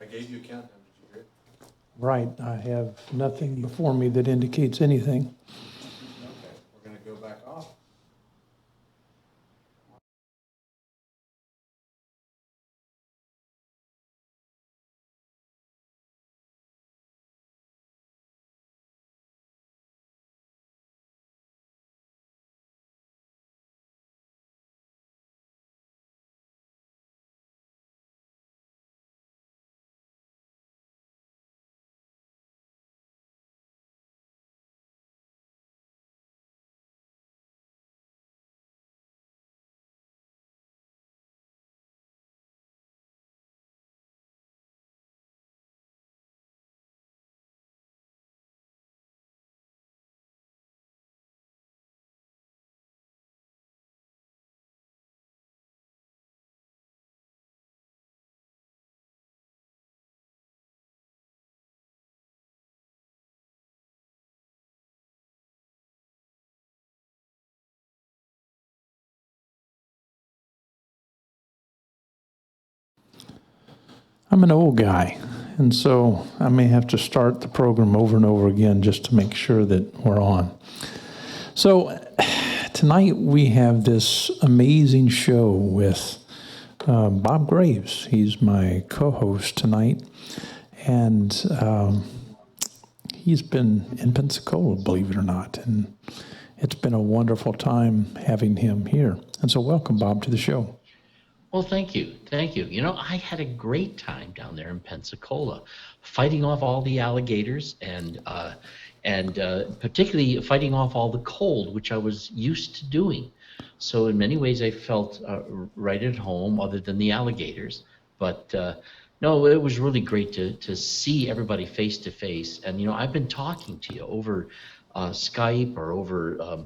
gave you a countdown. Did you hear it? Right. I have nothing before me that indicates anything. Okay. We're going to go back off. I'm an old guy, and so I may have to start the program over and over again just to make sure that we're on. So tonight we have this amazing show with Bob Greaves. He's my co-host tonight, and he's been in Pensacola, believe it or not, and it's been a wonderful time having him here. And so welcome, Bob, to the show. Well, thank you. Thank you. You know, I had a great time down there in Pensacola, fighting off all the alligators and particularly fighting off all the cold, which I was used to doing. So in many ways, I felt right at home, other than the alligators. But no, it was really great to see everybody face to face. And, you know, I've been talking to you over Skype or over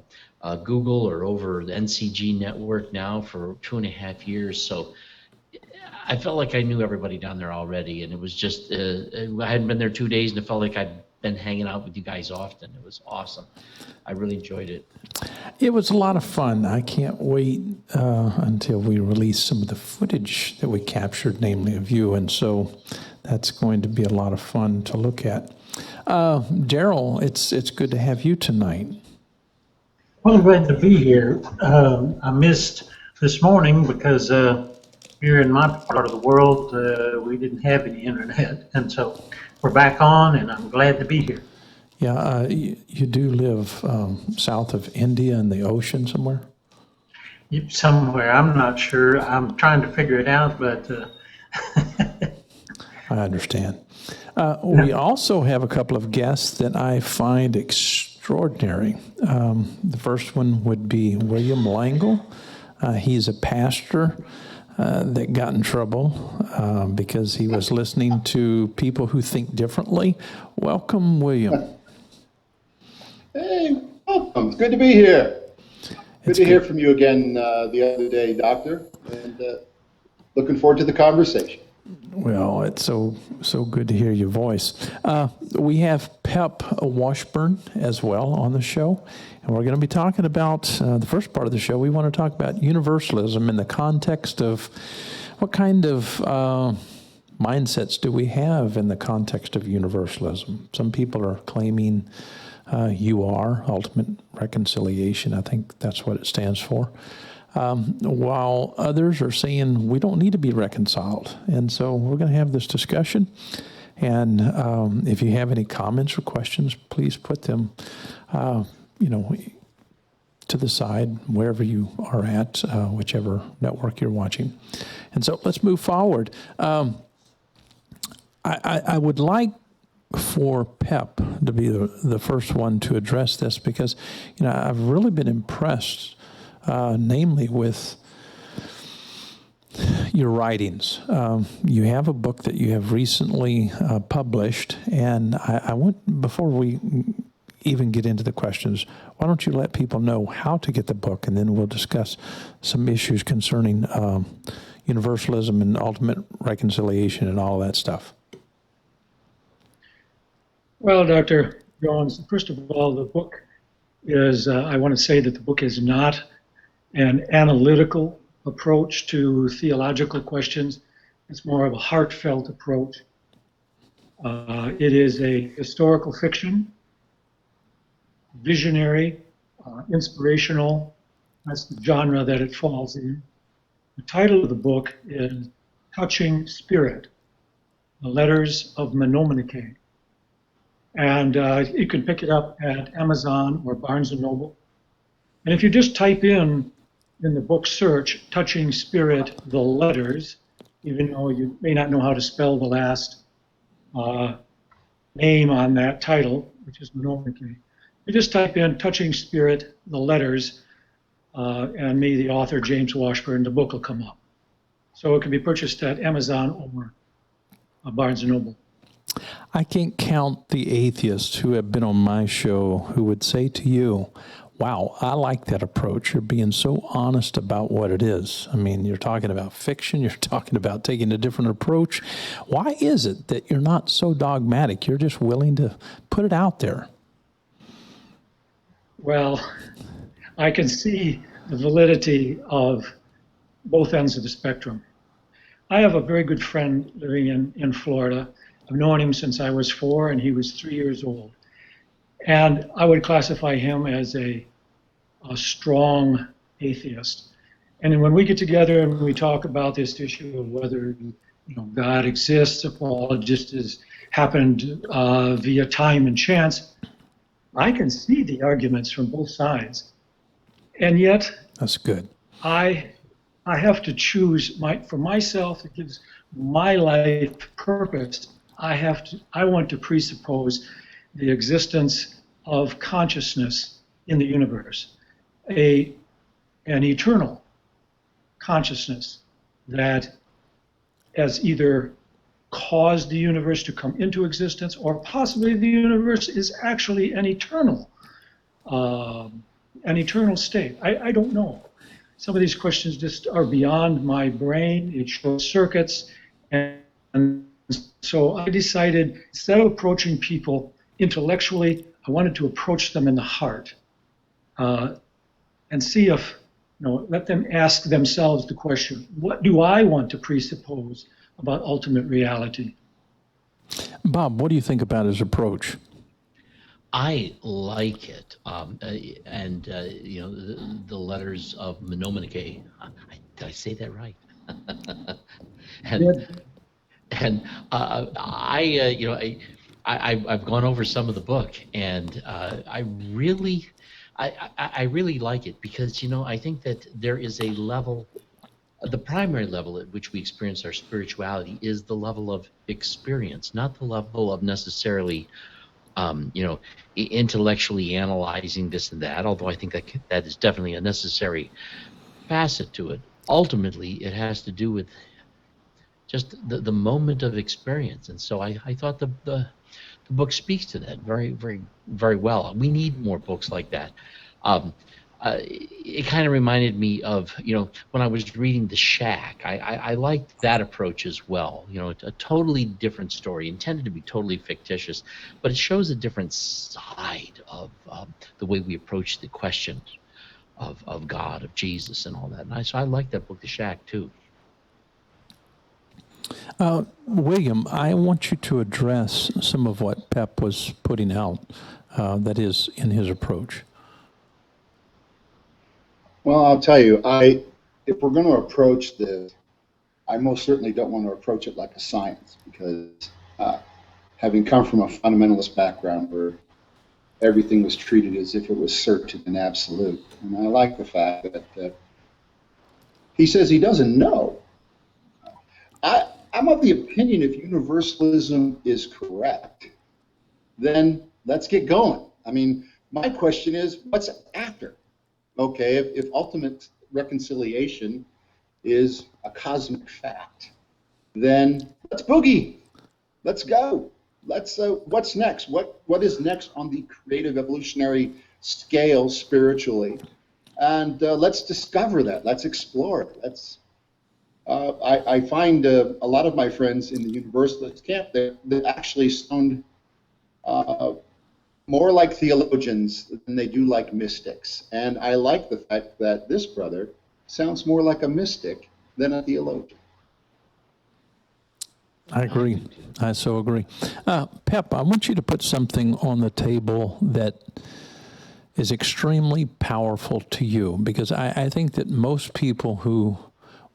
Google or over the NCG network now for 2.5 years. So I felt like I knew everybody down there already. And it was just, I hadn't been there 2 days and it felt like I'd been hanging out with you guys often. It was awesome. I really enjoyed it. It was a lot of fun. I can't wait until we release some of the footage that we captured, namely of you. And so that's going to be a lot of fun to look at. Daryl, it's good to have you tonight. Well, I'm glad to be here. I missed this morning because here in my part of the world, we didn't have any internet. And so we're back on, and I'm glad to be here. Yeah, you do live south of India in the ocean somewhere? Yep, somewhere. I'm not sure. I'm trying to figure it out, but... I understand. We also have a couple of guests that I find extraordinary. The first one would be William Langill. He's a pastor that got in trouble because he was listening to people who think differently. Welcome, William. Hey, welcome. It's good to be here. Good to hear from you again the other day, Doctor, and looking forward to the conversation. Well, it's so good to hear your voice. We have Pep Washburn as well on the show, and we're going to be talking about the first part of the show. We want to talk about universalism in the context of what kind of mindsets do we have in the context of universalism. Some people are claiming ultimate reconciliation. I think that's what it stands for. While others are saying we don't need to be reconciled. And so we're going to have this discussion. And if you have any comments or questions, please put them, to the side, wherever you are at, whichever network you're watching. And so let's move forward. I would like for Pep to be the first one to address this because, I've really been impressed namely with your writings. You have a book that you have recently published, and I want, before we even get into the questions, why don't you let people know how to get the book, and then we'll discuss some issues concerning universalism and ultimate reconciliation and all that stuff. Well, Dr. Jones, first of all, the book is, I want to say that the book is not an analytical approach to theological questions. It's more of a heartfelt approach It is a historical fiction, visionary, inspirational. That's the genre that it falls in. The title of the book is Touching Spirit, The Letters of Menominee. And you can pick it up at Amazon or Barnes & Noble. And if you just type in the book search, Touching Spirit, the letters, even though you may not know how to spell the last name on that title, which is Menominee, you just type in Touching Spirit, the letters, and me, the author, James Washburn, the book will come up. So it can be purchased at Amazon or Barnes & Noble. I can't count the atheists who have been on my show who would say to you, wow, I like that approach. You're being so honest about what it is. I mean, you're talking about fiction. You're talking about taking a different approach. Why is it that you're not so dogmatic? You're just willing to put it out there. Well, I can see the validity of both ends of the spectrum. I have a very good friend living in Florida. I've known him since I was 4 and he was 3 years old. And I would classify him as a strong atheist. And when we get together and we talk about this issue of whether God exists, if all just has happened via time and chance, I can see the arguments from both sides. And yet, That's good. I have to choose for myself. It gives my life purpose. I want to presuppose the existence of consciousness in the universe, an eternal consciousness that has either caused the universe to come into existence, or possibly the universe is actually an eternal state. I don't know. Some of these questions just are beyond my brain. It shows circuits. And so I decided, instead of approaching people intellectually, I wanted to approach them in the heart and see if, let them ask themselves the question, what do I want to presuppose about ultimate reality? Bob, what do you think about his approach? I like it, and the letters of Menominee. Did I say that right? I've gone over some of the book, and I really like it because I think that there is a level. The primary level at which we experience our spirituality is the level of experience, not the level of necessarily intellectually analyzing this and that, although I think that is definitely a necessary facet to it. Ultimately, it has to do with just the moment of experience. And so I thought the book speaks to that very, very, very well. We need more books like that. It kind of reminded me of, when I was reading The Shack. I liked that approach as well. A totally different story, intended to be totally fictitious, but it shows a different side of the way we approach the question of God, of Jesus, and all that. And so I like that book, The Shack, too. William, I want you to address some of what Pep was putting out, that is in his approach. Well, I'll tell you, if we're going to approach this, I most certainly don't want to approach it like a science, because having come from a fundamentalist background where everything was treated as if it was certain and absolute, and I like the fact that he says he doesn't know. I'm of the opinion if universalism is correct, then let's get going. I mean, my question is, what's after? Okay, if ultimate reconciliation is a cosmic fact, then let's boogie. Let's go. What's next? What is next on the creative evolutionary scale spiritually? And let's discover that. Let's explore it. I find a lot of my friends in the Universalist camp that actually sound more like theologians than they do like mystics. And I like the fact that this brother sounds more like a mystic than a theologian. I agree. I so agree. Pep, I want you to put something on the table that is extremely powerful to you, because I think that most people who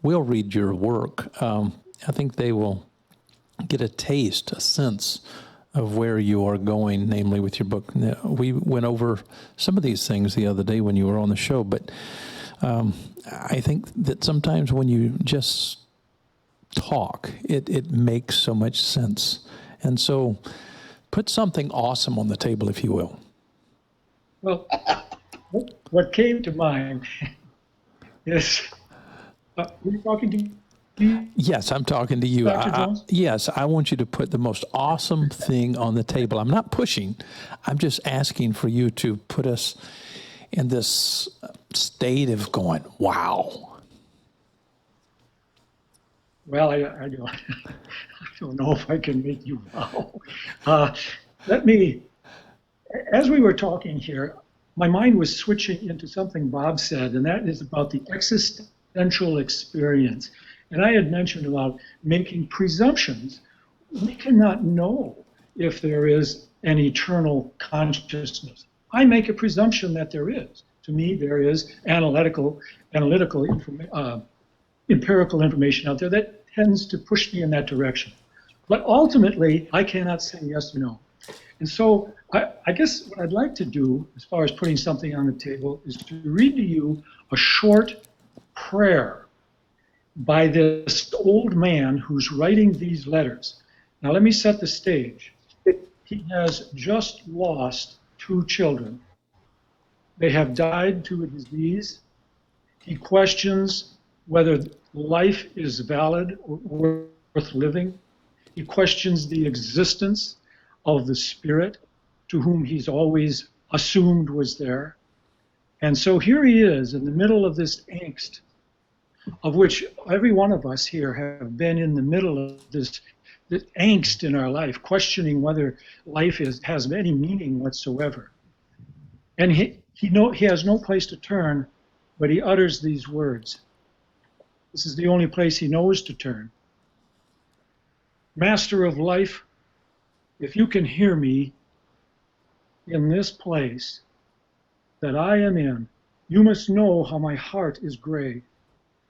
will read your work, I think they will get a taste, a sense of where you are going, namely with your book. We went over some of these things the other day when you were on the show, but I think that sometimes when you just talk, it makes so much sense. And so put something awesome on the table, if you will. Well, what came to mind is, were you talking to me, Yes, I'm talking to you. Dr. Jones? Yes, I want you to put the most awesome thing on the table. I'm not pushing. I'm just asking for you to put us in this state of going, wow. Well, I don't, I don't know if I can make you wow. Let me, as we were talking here, my mind was switching into something Bob said, and that is about the existential experience. And I had mentioned about making presumptions. We cannot know if there is an eternal consciousness. I make a presumption that there is. To me, there is empirical information out there that tends to push me in that direction. But ultimately, I cannot say yes or no. And so I guess what I'd like to do, as far as putting something on the table, is to read to you a short prayer by this old man who's writing these letters. Now, let me set the stage. He has just lost 2 children. They have died to a disease. He questions whether life is valid or worth living. He questions the existence of the spirit to whom he's always assumed was there. And so here he is in the middle of this angst, of which every one of us here have been in the middle of this angst in our life, questioning whether life has any meaning whatsoever. And he has no place to turn, but he utters these words. This is the only place he knows to turn. Master of life, if you can hear me in this place that I am in, you must know how my heart is gray,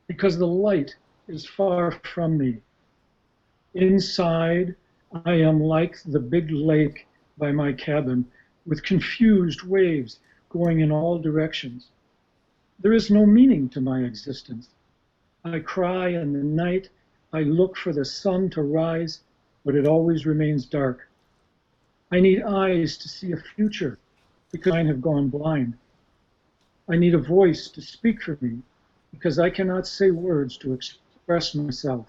because the light is far from me. Inside, I am like the big lake by my cabin, with confused waves going in all directions. There is no meaning to my existence. I cry in the night, I look for the sun to rise, but it always remains dark. I need eyes to see a future, because mine have gone blind. I need a voice to speak for me, because I cannot say words to express myself.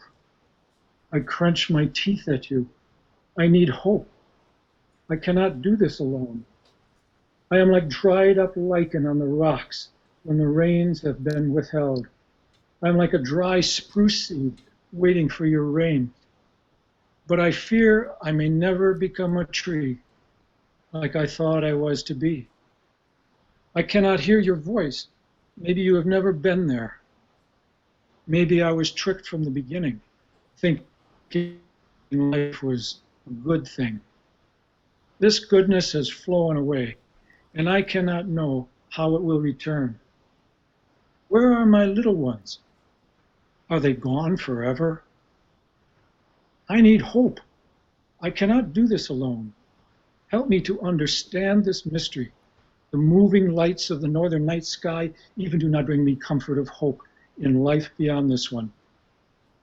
I clench my teeth at you. I need hope. I cannot do this alone. I am like dried up lichen on the rocks when the rains have been withheld. I am like a dry spruce seed waiting for your rain. But I fear I may never become a tree like I thought I was to be. I cannot hear your voice. Maybe you have never been there. Maybe I was tricked from the beginning, thinking life was a good thing. This goodness has flown away, and I cannot know how it will return. Where are my little ones? Are they gone forever? I need hope. I cannot do this alone. Help me to understand this mystery. The moving lights of the northern night sky even do not bring me comfort of hope in life beyond this one.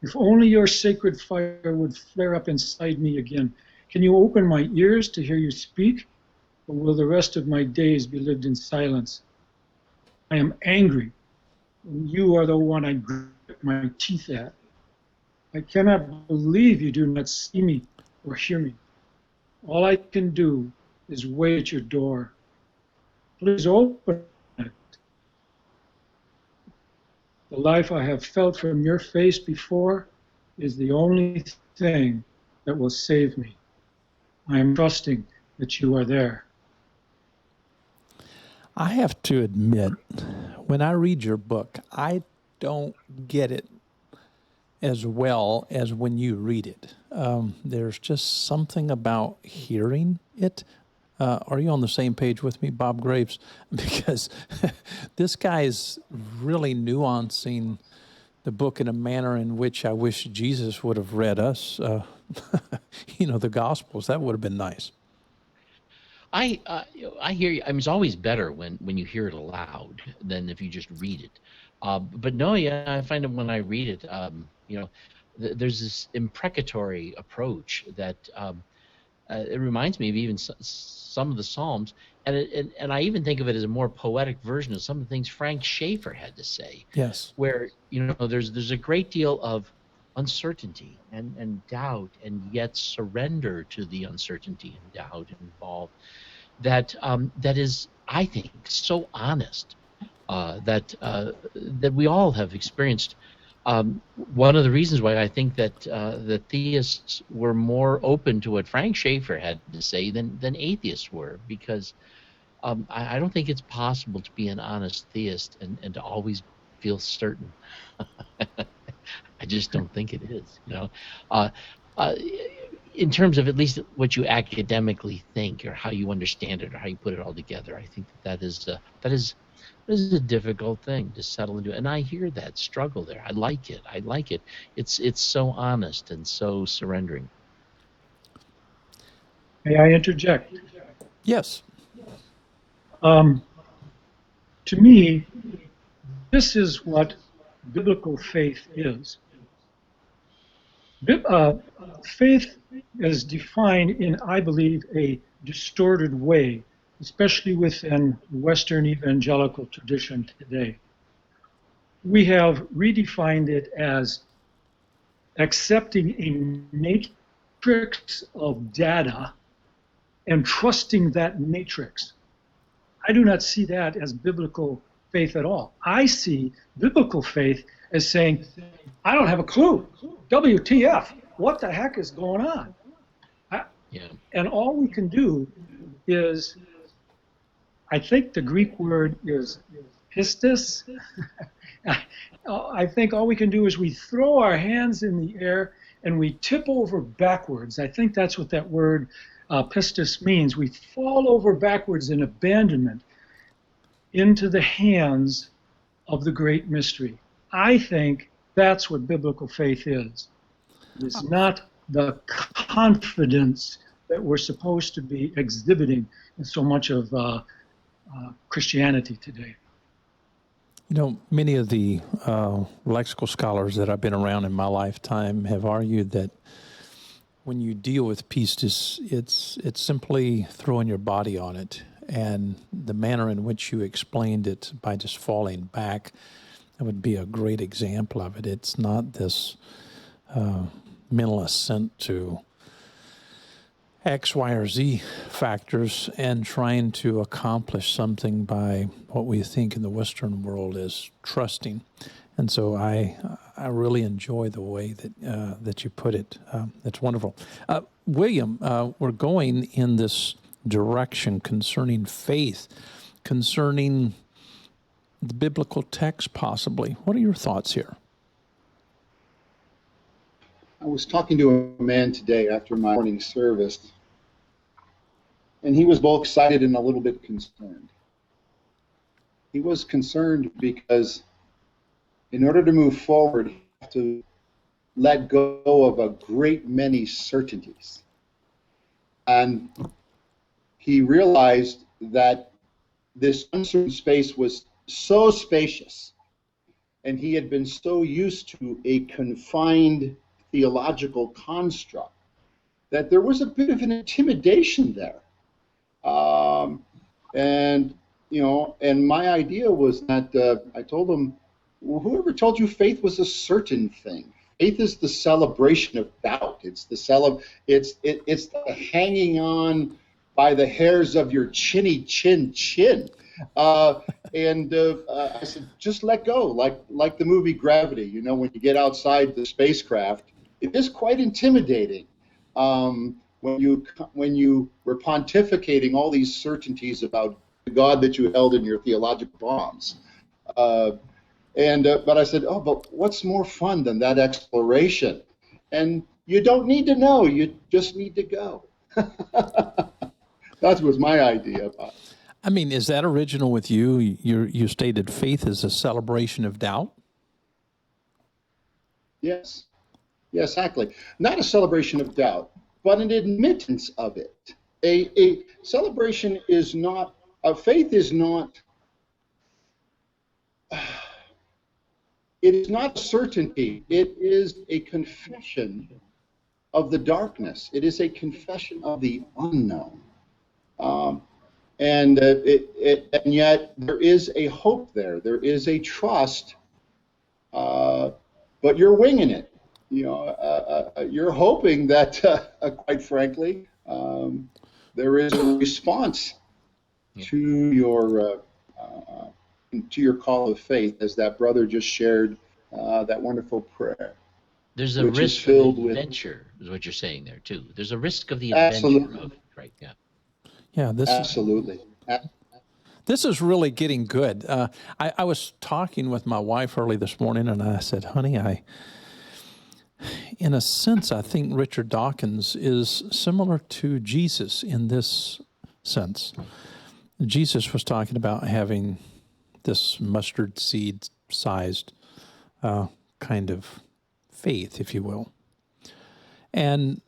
If only your sacred fire would flare up inside me again. Can you open my ears to hear you speak? Or will the rest of my days be lived in silence? I am angry, and you are the one I grip my teeth at. I cannot believe you do not see me or hear me. All I can do is wait at your door. Please open it. The life I have felt from your face before is the only thing that will save me. I am trusting that you are there. I have to admit, when I read your book, I don't get it as well as when you read it. There's just something about hearing it. Are you on the same page with me, Bob Graves? Because this guy is really nuancing the book in a manner in which I wish Jesus would have read us, the Gospels. That would have been nice. I hear you. I mean, it's always better when you hear it aloud than if you just read it. But no, yeah, I find that when I read it, there's this imprecatory approach that it reminds me of even some of the Psalms, and I even think of it as a more poetic version of some of the things Frank Schaeffer had to say. Yes. Where there's a great deal of uncertainty and doubt, and yet surrender to the uncertainty and doubt involved. That is, I think, so honest that we all have experienced. One of the reasons why I think that the theists were more open to what Frank Schaeffer had to say than atheists were, because I don't think it's possible to be an honest theist and to always feel certain. I just don't think it is. In terms of at least what you academically think or how you understand it or how you put it all together, I think that is a difficult thing to settle into, and I hear that struggle there. I like it. It's so honest and so surrendering. May I interject? Yes. To me, this is what biblical faith is. Faith is defined in, I believe, a distorted way, especially within Western evangelical tradition today. We have redefined it as accepting a matrix of data and trusting that matrix. I do not see that as biblical faith at all. I see biblical faith as saying, I don't have a clue. WTF? What the heck is going on? And all we can do is, I think the Greek word is pistis. I think all we can do is we throw our hands in the air and we tip over backwards. I think that's what that word pistis means. We fall over backwards in abandonment into the hands of the great mystery. I think that's what biblical faith is. It's not the confidence that we're supposed to be exhibiting in so much of Christianity today. Many of the lexical scholars that I've been around in my lifetime have argued that when you deal with pistis, it's simply throwing your body on it, and the manner in which you explained it by just falling back, that would be a great example of it. It's not this mental assent to X, Y, or Z factors and trying to accomplish something by what we think in the Western world is trusting. And so I really enjoy the way that you put it. It's wonderful. William, we're going in this direction concerning faith, concerning the biblical text possibly. What are your thoughts here? I was talking to a man today after my morning service, and he was both excited and a little bit concerned. He was concerned because in order to move forward, you have to let go of a great many certainties. And he realized that this uncertain space was so spacious, and he had been so used to a confined theological construct that there was a bit of an intimidation there. And my idea was that I told him, well, whoever told you faith was a certain thing? Faith is the celebration of doubt. It's the it's the hanging on by the hairs of your chinny chin. I said, just let go, like the movie Gravity. When you get outside the spacecraft, it is quite intimidating. When you were pontificating all these certainties about the God that you held in your theological bombs. And but I said, oh, but what's more fun than that exploration? And you don't need to know, you just need to go. That was my idea about it. I mean, is that original with you? You stated faith is a celebration of doubt. Yes, yes, exactly. Not a celebration of doubt, but an admittance of it. A celebration is not, a faith is not, it is not certainty. It is a confession of the darkness. It is a confession of the unknown. And yet there is a hope there. There is a trust, but you're winging it. You're hoping that, quite frankly, there is a response to your call of faith, as that brother just shared that wonderful prayer. There's a which is risk filled of with- adventure, is what you're saying there too. There's a risk of the Absolutely. adventure of it, right? Yeah. Yeah, Absolutely. this is really getting good. I was talking with my wife early this morning, and I said, honey, in a sense, I think Richard Dawkins is similar to Jesus in this sense. Jesus was talking about having this mustard seed sized kind of faith, if you will. And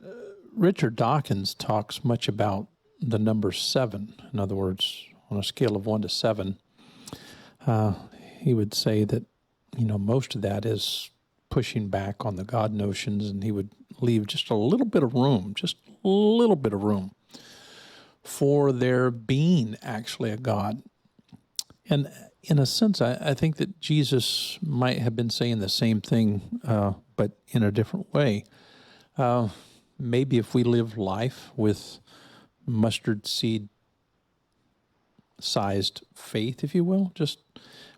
Richard Dawkins talks much about the number 7. In other words, on a scale of 1 to 7, he would say that, most of that is pushing back on the God notions, and he would leave just a little bit of room for there being actually a God. And in a sense, I think that Jesus might have been saying the same thing, but in a different way. Maybe if we live life with mustard seed sized faith, if you will, just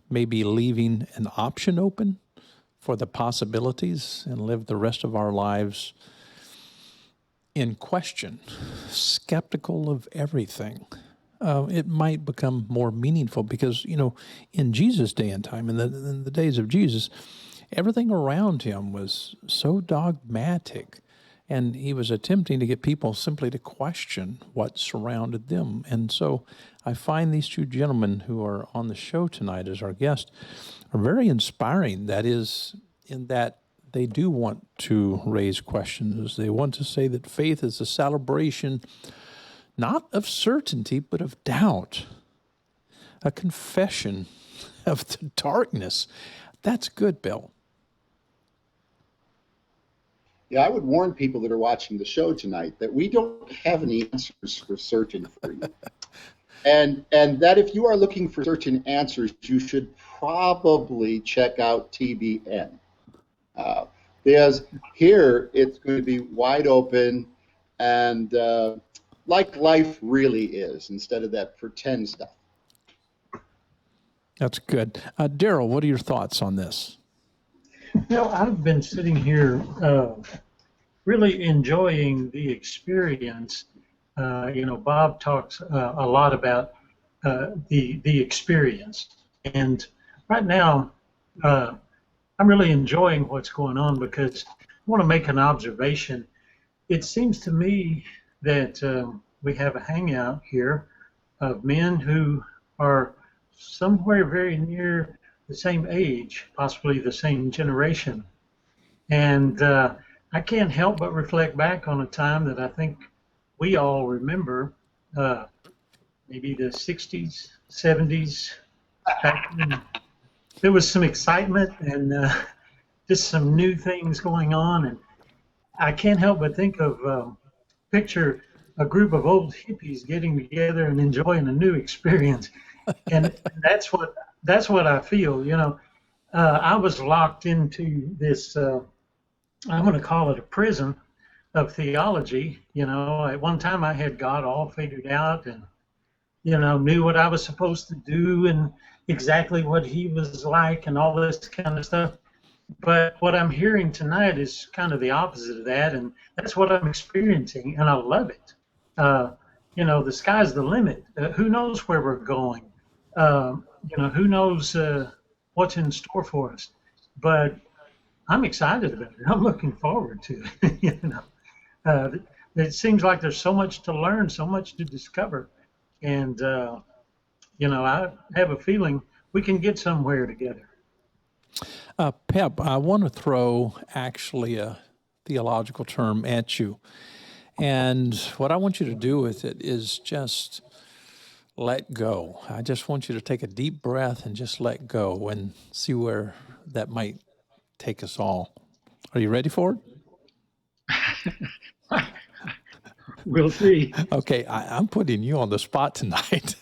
maybe leaving an option open for the possibilities and live the rest of our lives in question, skeptical of everything, it might become more meaningful because, in Jesus' day and time, in the days of Jesus, everything around him was so dogmatic, and he was attempting to get people simply to question what surrounded them. And so I find these two gentlemen who are on the show tonight as our guests are very inspiring. That is, in that they do want to raise questions. They want to say that faith is a celebration not of certainty, but of doubt, a confession of the darkness. That's good, Bill. Yeah, I would warn people that are watching the show tonight that we don't have any answers for certain for you. And that if you are looking for certain answers, you should probably check out TBN. Because here it's going to be wide open and like life really is, instead of that pretend stuff. That's good. Daryl, what are your thoughts on this? I've been sitting here really enjoying the experience. Bob talks a lot about the experience. And right now, I'm really enjoying what's going on because I want to make an observation. It seems to me that we have a hangout here of men who are somewhere very near the same age, possibly the same generation. And I can't help but reflect back on a time that I think we all remember, maybe the 60s, 70s, back when there was some excitement and just some new things going on. And I can't help but think of, picture a group of old hippies getting together and enjoying a new experience. And that's what I feel, I was locked into this, I'm going to call it a prison of theology. At one time I had God all figured out and, knew what I was supposed to do and exactly what he was like and all this kind of stuff. But what I'm hearing tonight is kind of the opposite of that, and that's what I'm experiencing, and I love it. The sky's the limit. Who knows where we're going? Who knows what what's in store for us. But I'm excited about it. I'm looking forward to it. It seems like there's so much to learn, so much to discover, and I have a feeling we can get somewhere together. Pep, I want to throw actually a theological term at you. And what I want you to do with it is just let go. I just want you to take a deep breath and just let go and see where that might take us all. Are you ready for it? We'll see. Okay, I'm putting you on the spot tonight.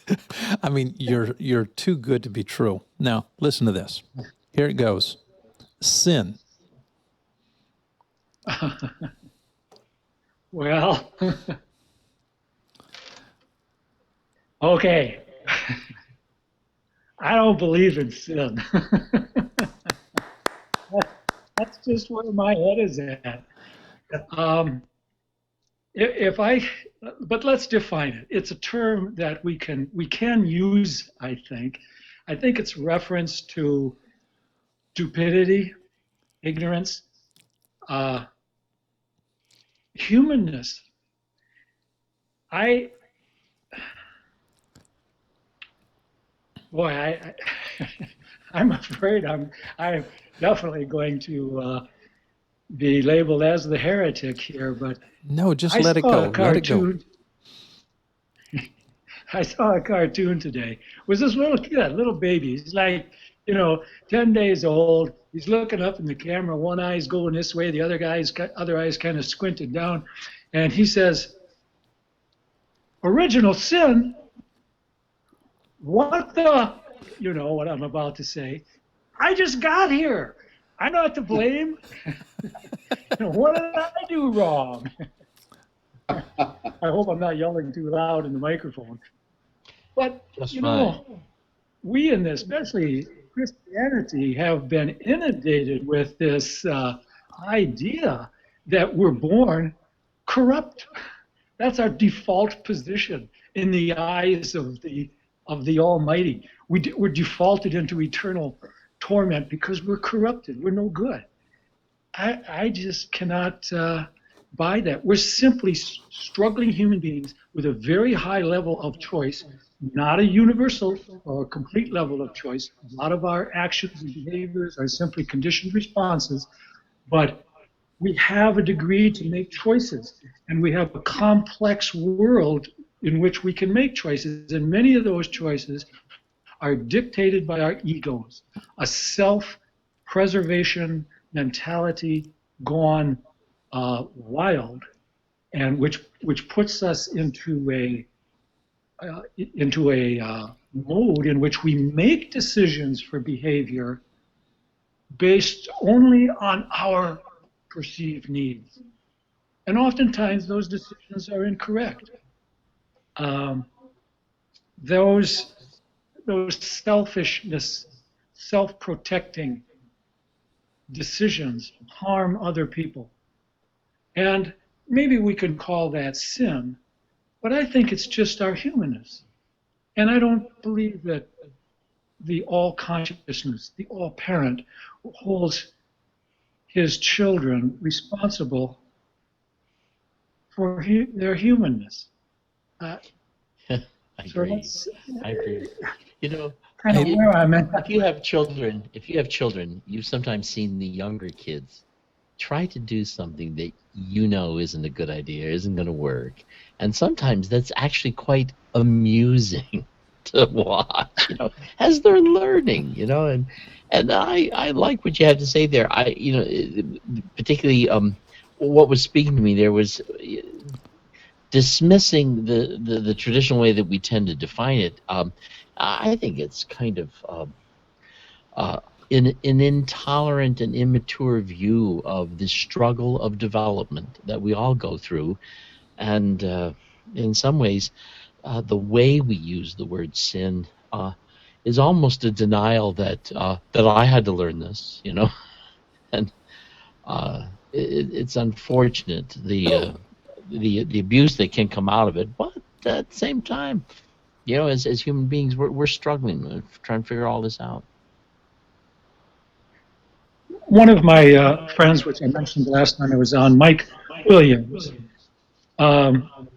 I mean, you're too good to be true. Now, listen to this. Here it goes. Sin. Well, okay. I don't believe in sin. That's just where my head is at. But let's define it. It's a term that we can use, I think. I think it's reference to stupidity, ignorance, humanness. I'm afraid I'm definitely going to be labeled as the heretic here, but no, just let it go. Let it go. I saw a cartoon today. It was this little kid, little baby. He's like, 10 days old. He's looking up in the camera. One eye's going this way, the other eye's kind of squinted down, and he says, "Original sin? What the?" You know what I'm about to say. I just got here. I'm not to blame. What did I do wrong? I hope I'm not yelling too loud in the microphone. But, we in this, especially Christianity, have been inundated with this idea that we're born corrupt. That's our default position in the eyes of the Almighty. We're defaulted into eternal torment because we're corrupted. We're no good. I just cannot buy that. We're simply struggling human beings with a very high level of choice, not a universal or complete level of choice. A lot of our actions and behaviors are simply conditioned responses, but we have a degree to make choices, and we have a complex world in which we can make choices, and many of those choices are dictated by our egos, a self-preservation mentality gone wild, and which puts us into a mode in which we make decisions for behavior based only on our perceived needs, and oftentimes those decisions are incorrect. Those selfishness, self-protecting decisions harm other people. And maybe we can call that sin, but I think it's just our humanness. And I don't believe that the all-consciousness, the all-parent, holds his children responsible for their humanness. I agree. I agree. Kind of where I'm at. If you have children, you've sometimes seen the younger kids try to do something that isn't a good idea, isn't going to work, and sometimes that's actually quite amusing to watch. As they're learning, and I like what you had to say there. Particularly what was speaking to me there was dismissing the traditional way that we tend to define it. I think it's kind of an intolerant and immature view of the struggle of development that we all go through, and in some ways, the way we use the word sin is almost a denial that I had to learn this, and it's unfortunate the abuse that can come out of it, but at the same time, as human beings, we're struggling, trying to figure all this out. One of my friends, which I mentioned last time I was on, Mike Williams, um,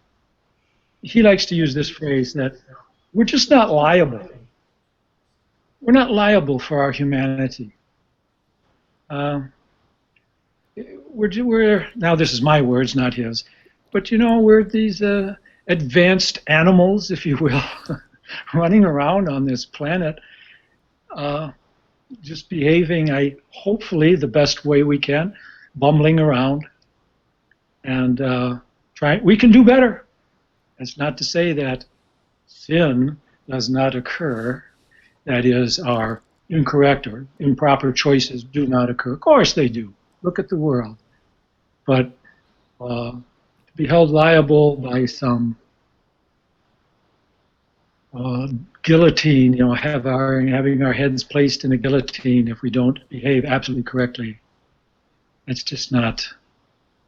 he likes to use this phrase that we're just not liable. We're not liable for our humanity. Uh, we're now, this is my words, not his, but we're these advanced animals, if you will, running around on this planet, just behaving, hopefully, the best way we can, bumbling around, and we can do better. That's not to say that sin does not occur. That is, our incorrect or improper choices do not occur. Of course they do. Look at the world. But to be held liable by some guillotine, having our heads placed in a guillotine if we don't behave absolutely correctly, it's just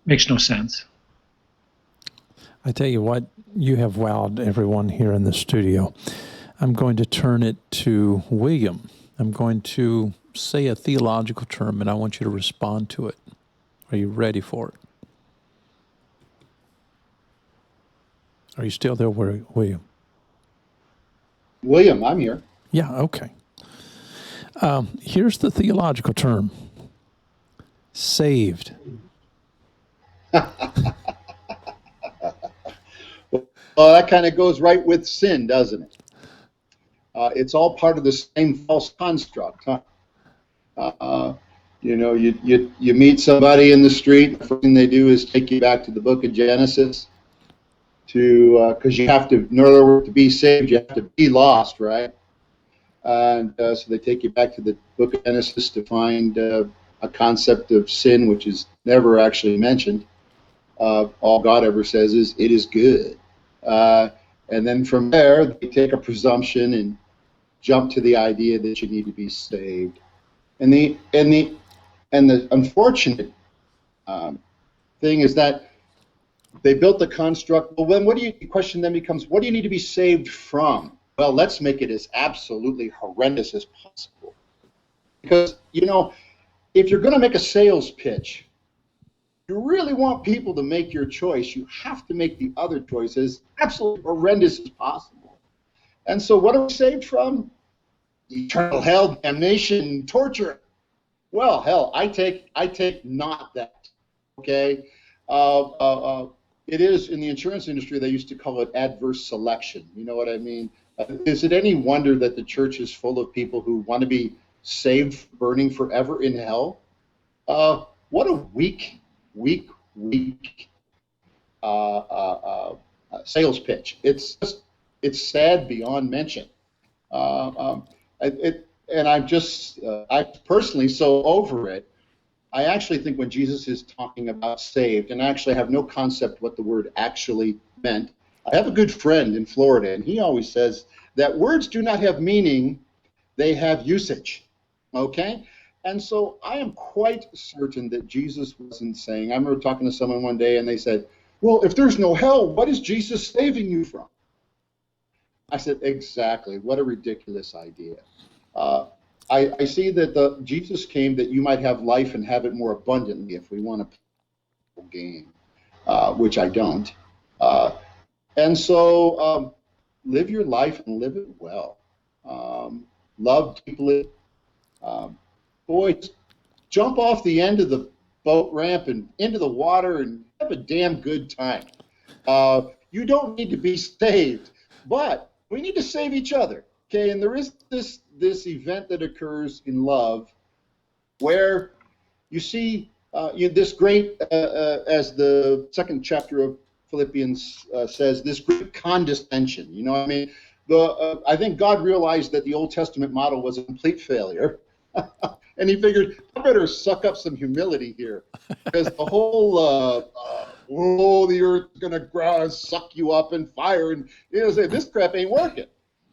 makes no sense. I tell you what, you have wowed everyone here in the studio. I'm going to turn it to William. I'm going to say a theological term, and I want you to respond to it. Are you ready for it? Are you still there, William? William, I'm here. Yeah, okay. Here's the theological term. Saved. Well, that kind of goes right with sin, doesn't it? It's all part of the same false construct, huh? You meet somebody in the street, the first thing they do is take you back to the book of Genesis, because you have to, in other words, to be saved, you have to be lost, right? And so they take you back to the book of Genesis to find a concept of sin, which is never actually mentioned. All God ever says is, it is good. And then from there, they take a presumption and jump to the idea that you need to be saved. And the unfortunate thing is that they built the construct. Well, then the question then becomes, what do you need to be saved from? Well, let's make it as absolutely horrendous as possible. Because, if you're going to make a sales pitch, you really want people to make your choice, you have to make the other choices absolutely horrendous as possible. And so what are we saved from? Eternal hell, damnation, torture. Well, hell, I take not that, okay? It is, in the insurance industry, they used to call it adverse selection. You know what I mean? Is it any wonder that the church is full of people who want to be saved, burning forever in hell? What a weak sales pitch. It's sad beyond mention. And I'm personally so over it. I actually think when Jesus is talking about saved, and I actually have no concept what the word actually meant. I have a good friend in Florida, and he always says that words do not have meaning, they have usage. Okay? And so I am quite certain that Jesus wasn't saying, I remember talking to someone one day and they said, well, if there's no hell, what is Jesus saving you from? I said, exactly. What a ridiculous idea. I see that Jesus came that you might have life and have it more abundantly, if we want to play a game, which I don't. And so live your life and live it well. Love deeply. Boy, jump off the end of the boat ramp and into the water and have a damn good time. You don't need to be saved, but we need to save each other. Okay, and there is this event that occurs in love where you see this great, as the second chapter of Philippians says, this great condescension. You know what I mean? I think God realized that the Old Testament model was a complete failure. And he figured, I better suck up some humility here, because the whole, the earth is going to suck you up in fire, and say, this crap ain't working.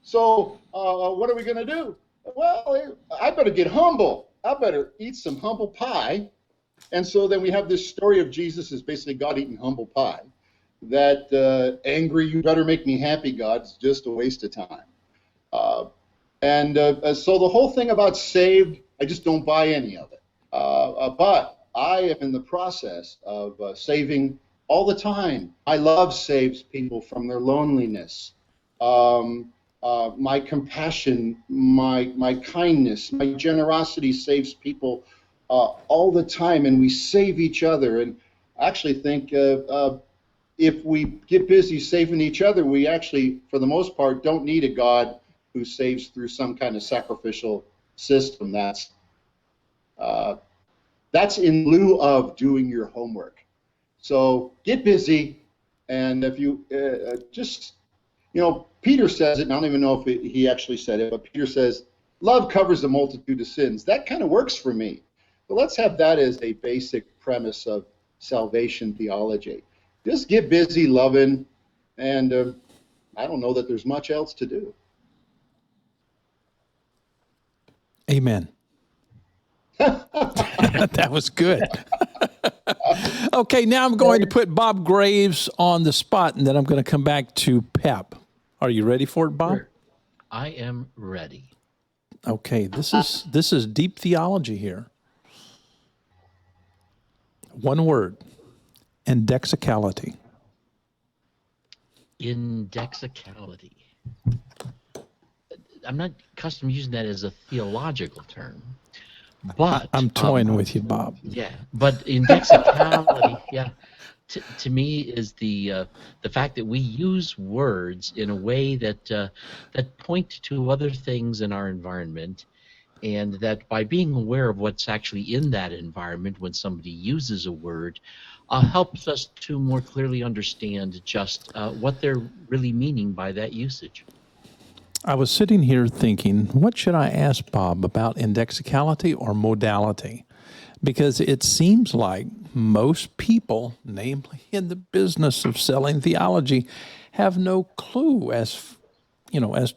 So what are we going to do? Well, I better get humble. I better eat some humble pie. And so then we have this story of Jesus is basically God eating humble pie. That angry, you better make me happy, God, is just a waste of time. So the whole thing about saved, I just don't buy any of it. But I am in the process of saving all the time. My love saves people from their loneliness. My compassion, my kindness, my generosity saves people all the time, and we save each other. And I actually think if we get busy saving each other, we actually, for the most part, don't need a God who saves through some kind of sacrificial system. That's in lieu of doing your homework. So get busy, and if you just, Peter says it, and I don't even know if he actually said it, but Peter says, love covers a multitude of sins. That kind of works for me. But let's have that as a basic premise of salvation theology. Just get busy loving, and I don't know that there's much else to do. Amen. That was good. Okay, now I'm going to put Bob Greaves on the spot, and then I'm going to come back to Pep. Are you ready for it, Bob? Sure. I am ready. Okay, this is deep theology here. One word: indexicality. Indexicality. I'm not accustomed to using that as a theological term, but I'm toying with you, Bob. yeah. But indexicality, yeah, to me is the fact that we use words in a way that that point to other things in our environment, and that by being aware of what's actually in that environment when somebody uses a word, helps us to more clearly understand just what they're really meaning by that usage. I was sitting here thinking, what should I ask Bob about indexicality or modality? Because it seems like most people, namely in the business of selling theology, have no clue as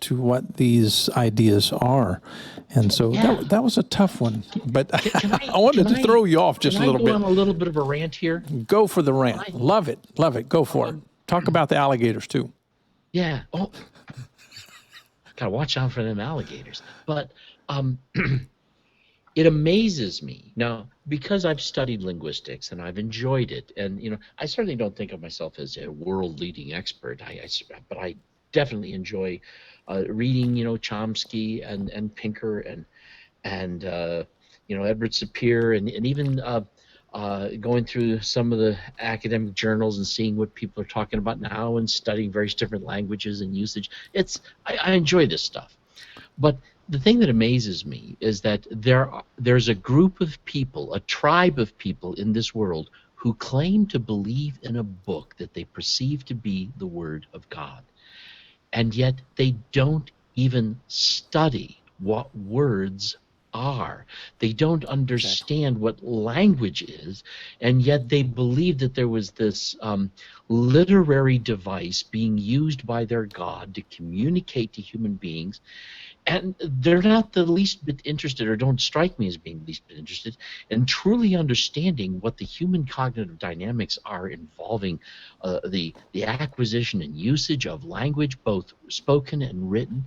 to what these ideas are. And so Yeah. that was a tough one. But I wanted Can to throw you off just a little Can I go bit. on a little bit of a rant here? Go for the rant. Love it. Love it. Go for it. Talk about the alligators too. Yeah. Oh, gotta watch out for them alligators. But it amazes me now, because I've studied linguistics and I've enjoyed it, and I certainly don't think of myself as a world-leading expert. But I definitely enjoy reading, Chomsky and Pinker and Edward Sapir, and even going through some of the academic journals and seeing what people are talking about now and studying various different languages and usage. I enjoy this stuff. But the thing that amazes me is that there's a group of people, a tribe of people in this world who claim to believe in a book that they perceive to be the Word of God. And yet they don't even study what words are. They don't understand what language is, and yet they believe that there was this literary device being used by their God to communicate to human beings. And they're not the least bit interested, or don't strike me as being the least bit interested, in truly understanding what the human cognitive dynamics are involving the acquisition and usage of language, both spoken and written.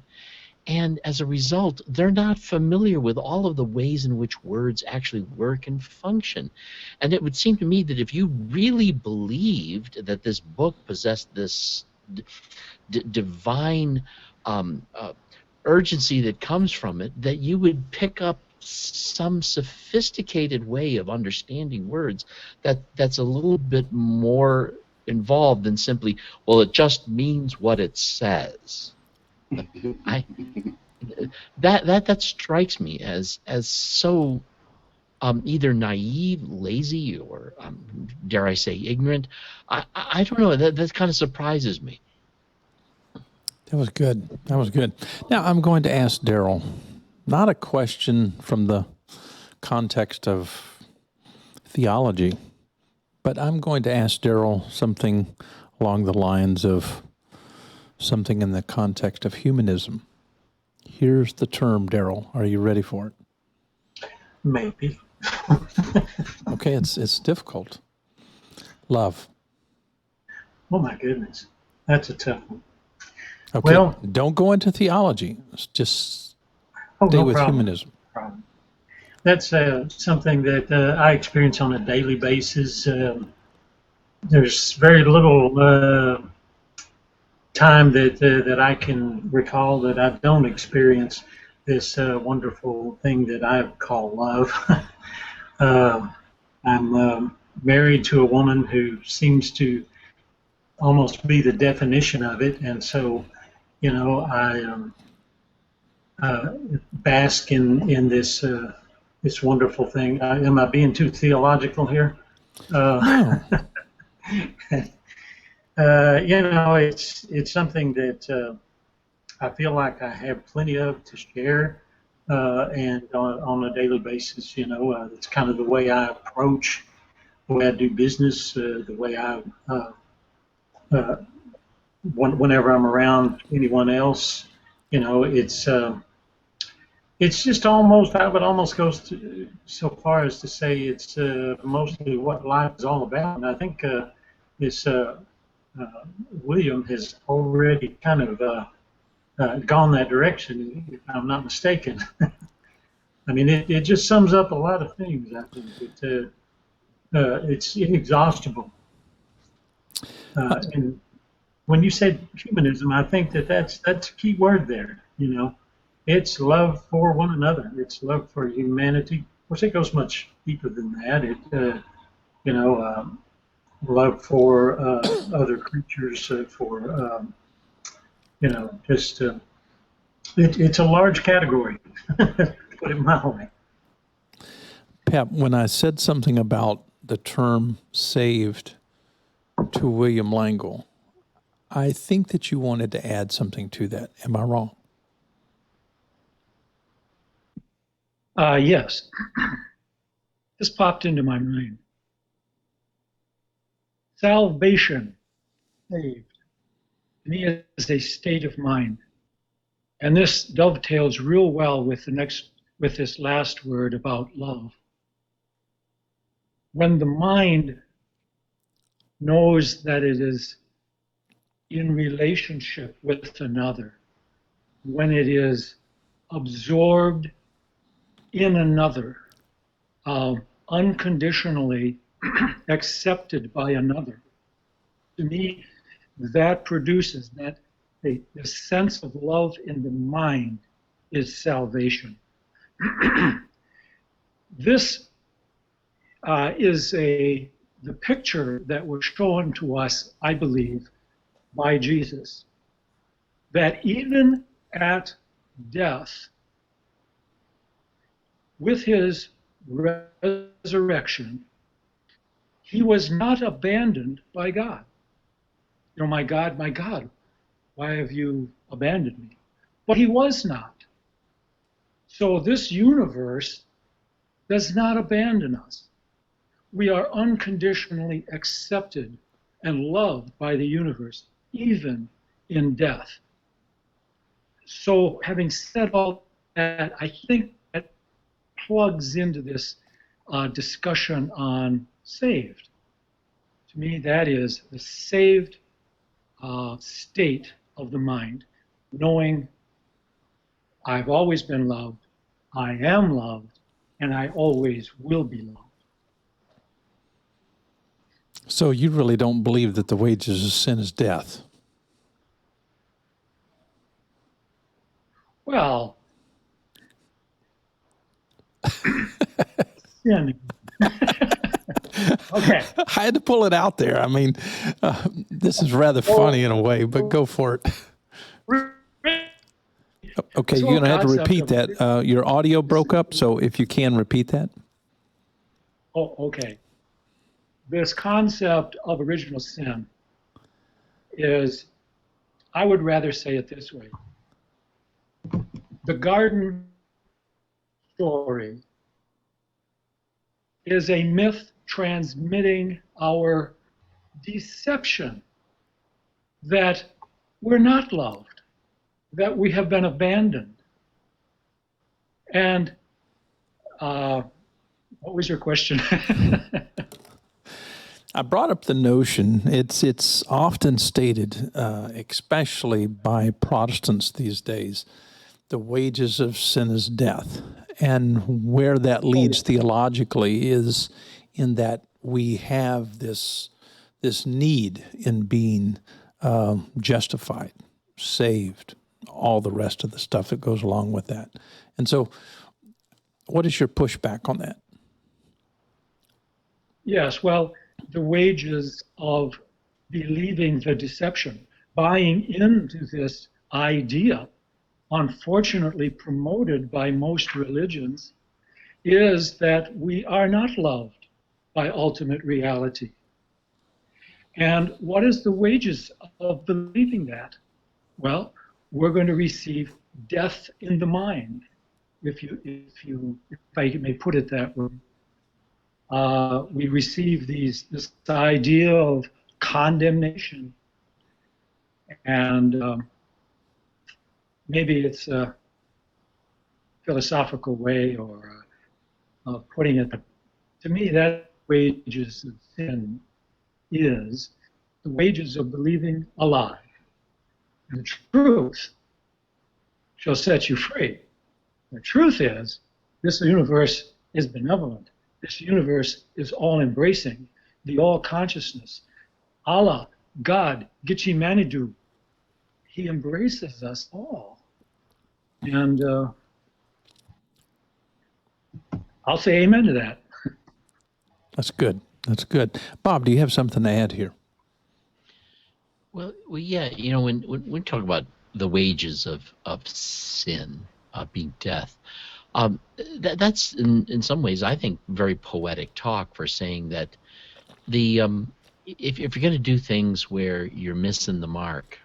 And as a result, they're not familiar with all of the ways in which words actually work and function. And it would seem to me that if you really believed that this book possessed this divine urgency that comes from it, that you would pick up some sophisticated way of understanding words that's a little bit more involved than simply, well, it just means what it says. That strikes me as so either naive, lazy, or dare I say ignorant. I don't know. That kind of surprises me. That was good. That was good. Now I'm going to ask Daryl, not a question from the context of theology, but I'm going to ask Daryl something along the lines of something in the context of humanism. Here's the term, Daryl. Are you ready for it? Maybe. Okay, it's difficult. Love. Oh my goodness, that's a tough one. Okay, Well, don't go into theology. Just Oh, stay no with problem. humanism. Problem. that's something that I experience on a daily basis. There's very little time that I can recall that I don't experience this wonderful thing that I call love. I'm married to a woman who seems to almost be the definition of it, and so I bask in this wonderful thing. Am I being too theological here? No. It's something that I feel like I have plenty of to share, and on a daily basis. It's kind of the way I approach, the way I do business, the way I uh, whenever I'm around anyone else. It's just almost, I would almost go so far as to say it's mostly what life is all about. And I think this William has already kind of gone that direction, if I'm not mistaken. I mean, it just sums up a lot of things. I think it's inexhaustible. And when you said humanism, I think that's a key word there. It's love for one another. It's love for humanity. Of course, it goes much deeper than that. Love for other creatures, just it's a large category. Put it mildly. Pep, when I said something about the term saved to William Langill, I think that you wanted to add something to that. Am I wrong? Yes. This popped into my mind. Salvation, saved, to me is a state of mind. And this dovetails real well with this last word about love. When the mind knows that it is in relationship with another, when it is absorbed in another, unconditionally accepted by another, to me, that produces that the sense of love in the mind is salvation. This is the picture that was shown to us, I believe, by Jesus, that even at death, with his resurrection, he was not abandoned by God. My God, why have you abandoned me? But he was not. So this universe does not abandon us. We are unconditionally accepted and loved by the universe, even in death. So having said all that, I think that plugs into this discussion on saved. To me, that is the saved state of the mind, knowing I've always been loved, I am loved, and I always will be loved. So you really don't believe that the wages of sin is death? Well, sin. Okay. I had to pull it out there. I mean, this is rather funny in a way, but go for it. Okay, you're going to have to repeat that. Your audio broke up, so if you can repeat that. Oh, okay. This concept of original sin is, I would rather say it this way. The garden story is a myth transmitting our deception that we're not loved, that we have been abandoned. And what was your question? I brought up the notion, it's often stated, especially by Protestants these days, the wages of sin is death. And where that leads theologically is in that we have this need in being justified, saved, all the rest of the stuff that goes along with that. And so, what is your pushback on that? Yes, well, the wages of believing the deception, buying into this idea, unfortunately promoted by most religions, is that we are not loved by ultimate reality. And what is the wages of believing that? Well, we're going to receive death in the mind, if I may put it that way. We receive this idea of condemnation, and maybe it's a philosophical way or of putting it, but to me, that wages of sin is the wages of believing a lie. And the truth shall set you free. The truth is, this universe is benevolent. This universe is all-embracing, the all-consciousness. Allah, God, Gitchi Manitou, He embraces us all. And I'll say amen to that. That's good. That's good. Bob, do you have something to add here? Well, yeah, when we talk about the wages of sin being death, that's in some ways, I think, very poetic talk for saying that the if you're going to do things where you're missing the mark,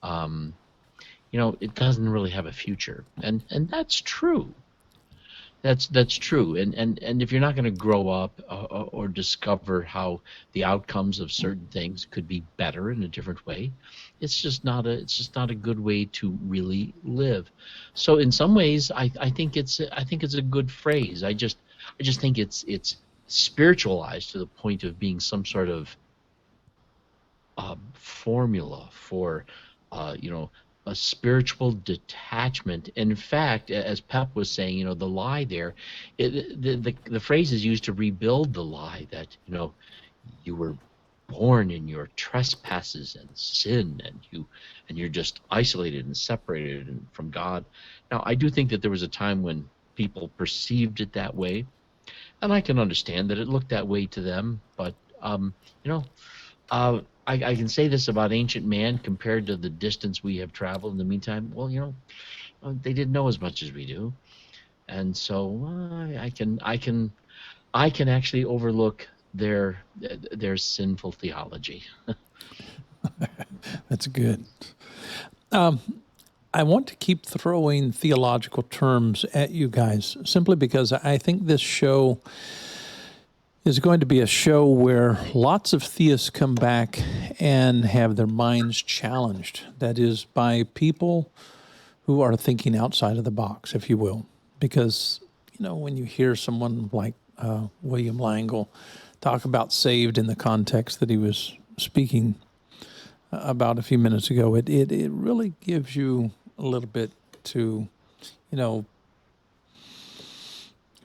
it doesn't really have a future, and that's true. That's true, and if you're not going to grow up or discover how the outcomes of certain things could be better in a different way, it's just not a good way to really live. So in some ways, I think it's a good phrase. I just think it's spiritualized to the point of being some sort of formula for a spiritual detachment. And in fact, as Pep was saying, the lie there, the phrase is used to rebuild the lie that you were born in your trespasses and sin, and you're just isolated and separated from God. Now, I do think that there was a time when people perceived it that way, and I can understand that it looked that way to them. But I can say this about ancient man compared to the distance we have traveled in the meantime. Well, they didn't know as much as we do, and so I can actually overlook their sinful theology. That's good. I want to keep throwing theological terms at you guys simply because I think this show is going to be a show where lots of theists come back and have their minds challenged. That is, by people who are thinking outside of the box, if you will. Because, when you hear someone like William Langill talk about saved in the context that he was speaking about a few minutes ago, it really gives you a little bit to,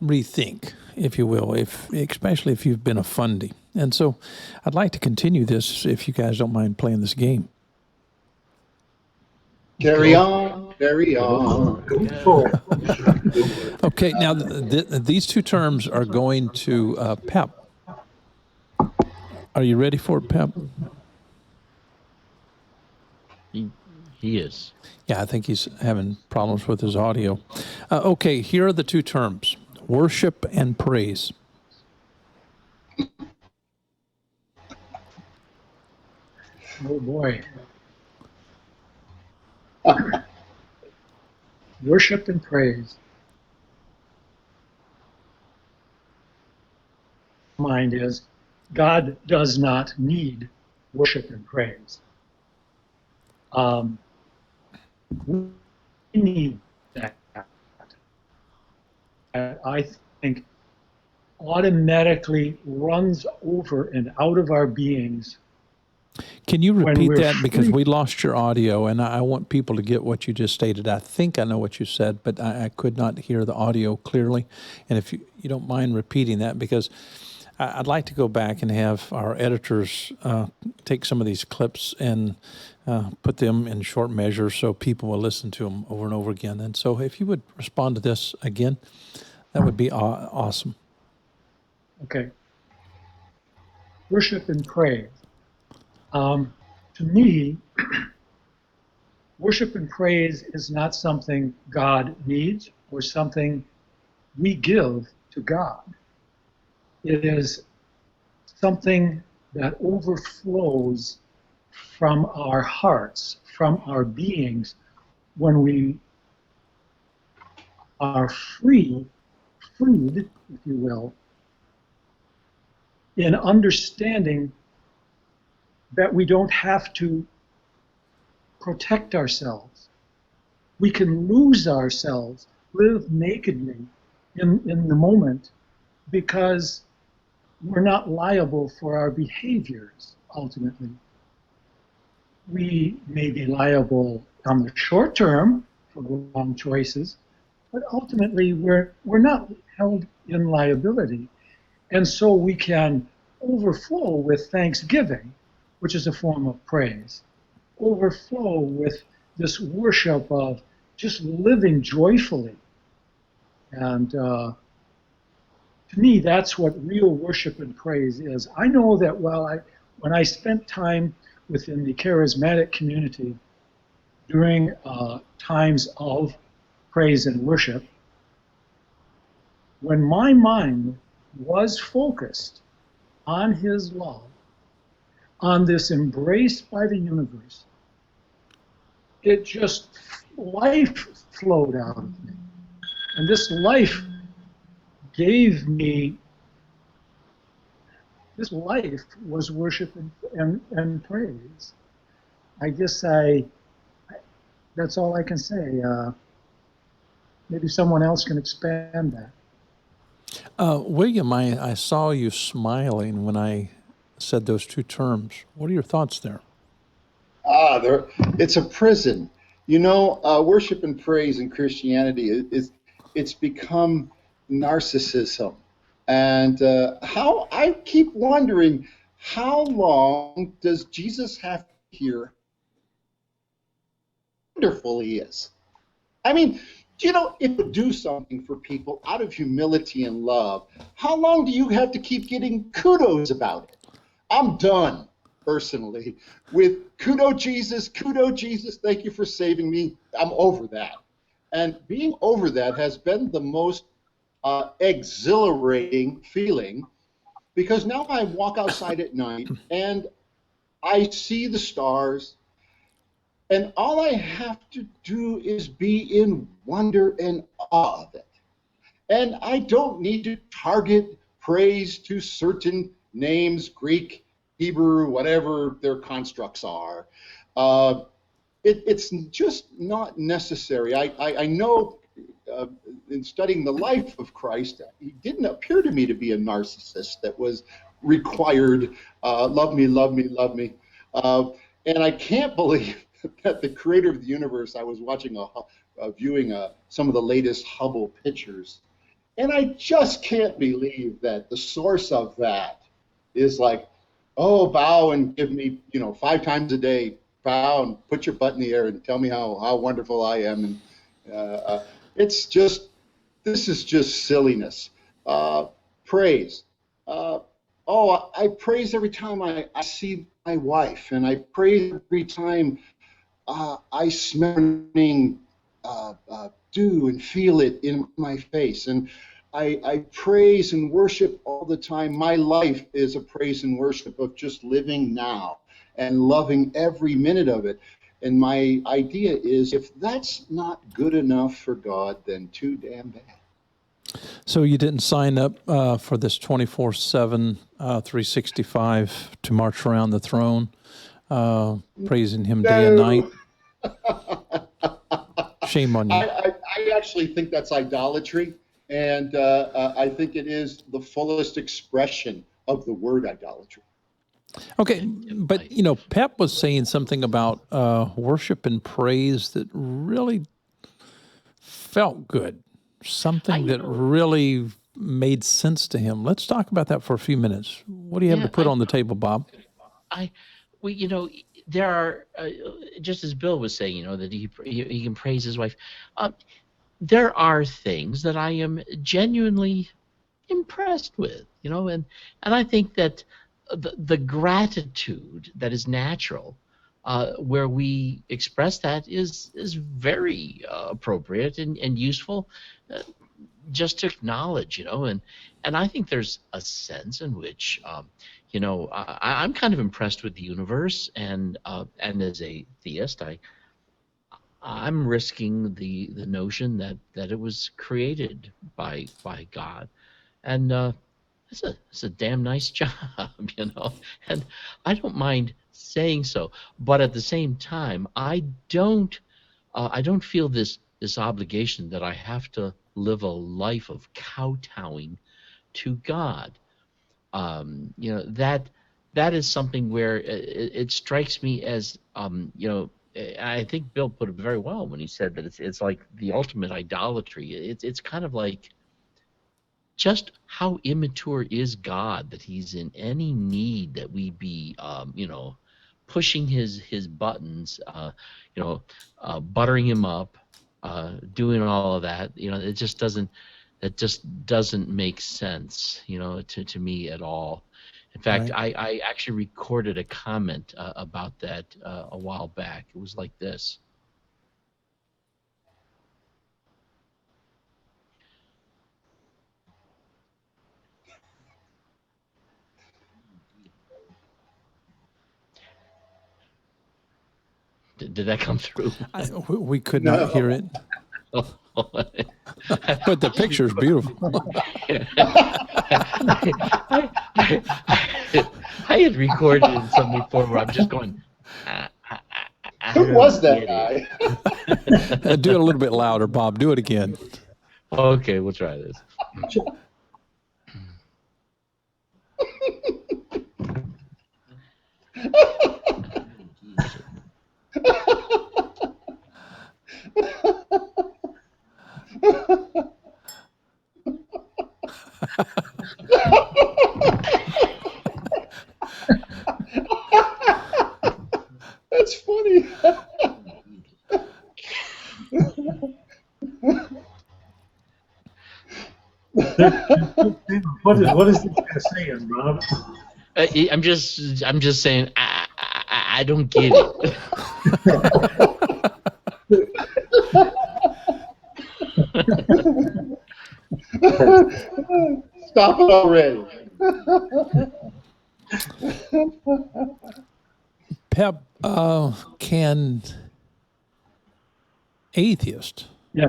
rethink, if you will, especially if you've been a fundie. And so I'd like to continue this, if you guys don't mind playing this game. Carry on, carry on. Go for it. Okay, now these two terms are going to Pep. Are you ready for it, Pep? He is. Yeah, I think he's having problems with his audio. Okay, here are the two terms: worship and praise. Oh boy. Worship and praise. Mind is, God does not need worship and praise. We need that. I think automatically runs over and out of our beings Can you When repeat we're that? Because free- we lost your audio, and I want people to get what you just stated. I think I know what you said, but I could not hear the audio clearly. And if you don't mind repeating that, because I'd like to go back and have our editors take some of these clips and put them in short measures so people will listen to them over and over again. And so if you would respond to this again, that would be awesome. Okay. Worship and praise. To me, worship and praise is not something God needs or something we give to God. It is something that overflows from our hearts, from our beings, when we are freed, if you will, in understanding that we don't have to protect ourselves. We can lose ourselves, live nakedly in the moment, because we're not liable for our behaviors, ultimately. We may be liable on the short term for wrong choices, but ultimately we're not held in liability. And so we can overflow with thanksgiving, which is a form of praise, overflow with this worship of just living joyfully. And to me, that's what real worship and praise is. I know that when I spent time within the charismatic community during times of praise and worship, when my mind was focused on his love, on this embrace by the universe, it just, life flowed out of me. And this life gave me, this life was worship and praise. I guess that's all I can say. Maybe someone else can expand that. William, I saw you smiling when I said those two terms. What are your thoughts there? It's a prison. Worship and praise in Christianity it's become narcissism, and how I keep wondering, how long does Jesus have to hear how wonderful he is? I mean, if you do something for people out of humility and love, how long do you have to keep getting kudos about it? I'm done, personally, with kudo Jesus, thank you for saving me. I'm over that. And being over that has been the most exhilarating feeling, because now I walk outside at night and I see the stars, and all I have to do is be in wonder and awe of it. And I don't need to target praise to certain names, Greek, Hebrew, whatever their constructs are. It's just not necessary. I know in studying the life of Christ, he didn't appear to me to be a narcissist that was required, love me, love me, love me. And I can't believe that the creator of the universe, I was watching viewing some of the latest Hubble pictures, and I just can't believe that the source of that is like, oh, bow and give me, 5 times a day, bow and put your butt in the air and tell me how wonderful I am. And this is just silliness. Praise. I praise every time I see my wife, and I praise every time I smell dew and feel it in my face. And I praise and worship all the time. My life is a praise and worship of just living now and loving every minute of it. And my idea is, if that's not good enough for God, then too damn bad. So you didn't sign up for this 24/7, 365 to march around the throne, praising him day and night? Shame on you. I actually think that's idolatry, and I think it is the fullest expression of the word idolatry. Okay, And but I- Pep was saying something about worship and praise that really felt good, something you that know, really made sense to him. Let's talk about that for a few minutes. What do you have to yeah, put on the table, Bob? I, we, there are, just as Bill was saying, that he can praise his wife. There are things that I am genuinely impressed with, and I think that the gratitude that is natural, where we express that is very appropriate and useful. Uh, just to acknowledge, and I think there's a sense in which, I'm kind of impressed with the universe, and as a theist, I'm risking the notion that it was created by God, and it's a damn nice job, and I don't mind saying so, but at the same time, I don't feel this obligation that I have to live a life of kowtowing to God. That is something where it strikes me as, I think Bill put it very well when he said that it's like the ultimate idolatry. It's kind of like, just how immature is God that he's in any need that we be, pushing his buttons, buttering him up, doing all of that. It just doesn't make sense, to me at all. In fact, Right. I actually recorded a comment about that a while back. It was like this. Did that come through? We could not hear No. it, but the picture's beautiful. I had recorded in some before where I'm just going, I Who was don't that get it. guy? Do it a little bit louder, Bob. Do it again. Okay, we'll try this. That's funny. What is this guy saying, Bob? I'm just saying, I don't get it. Stop it already. Pep, can atheist Yeah,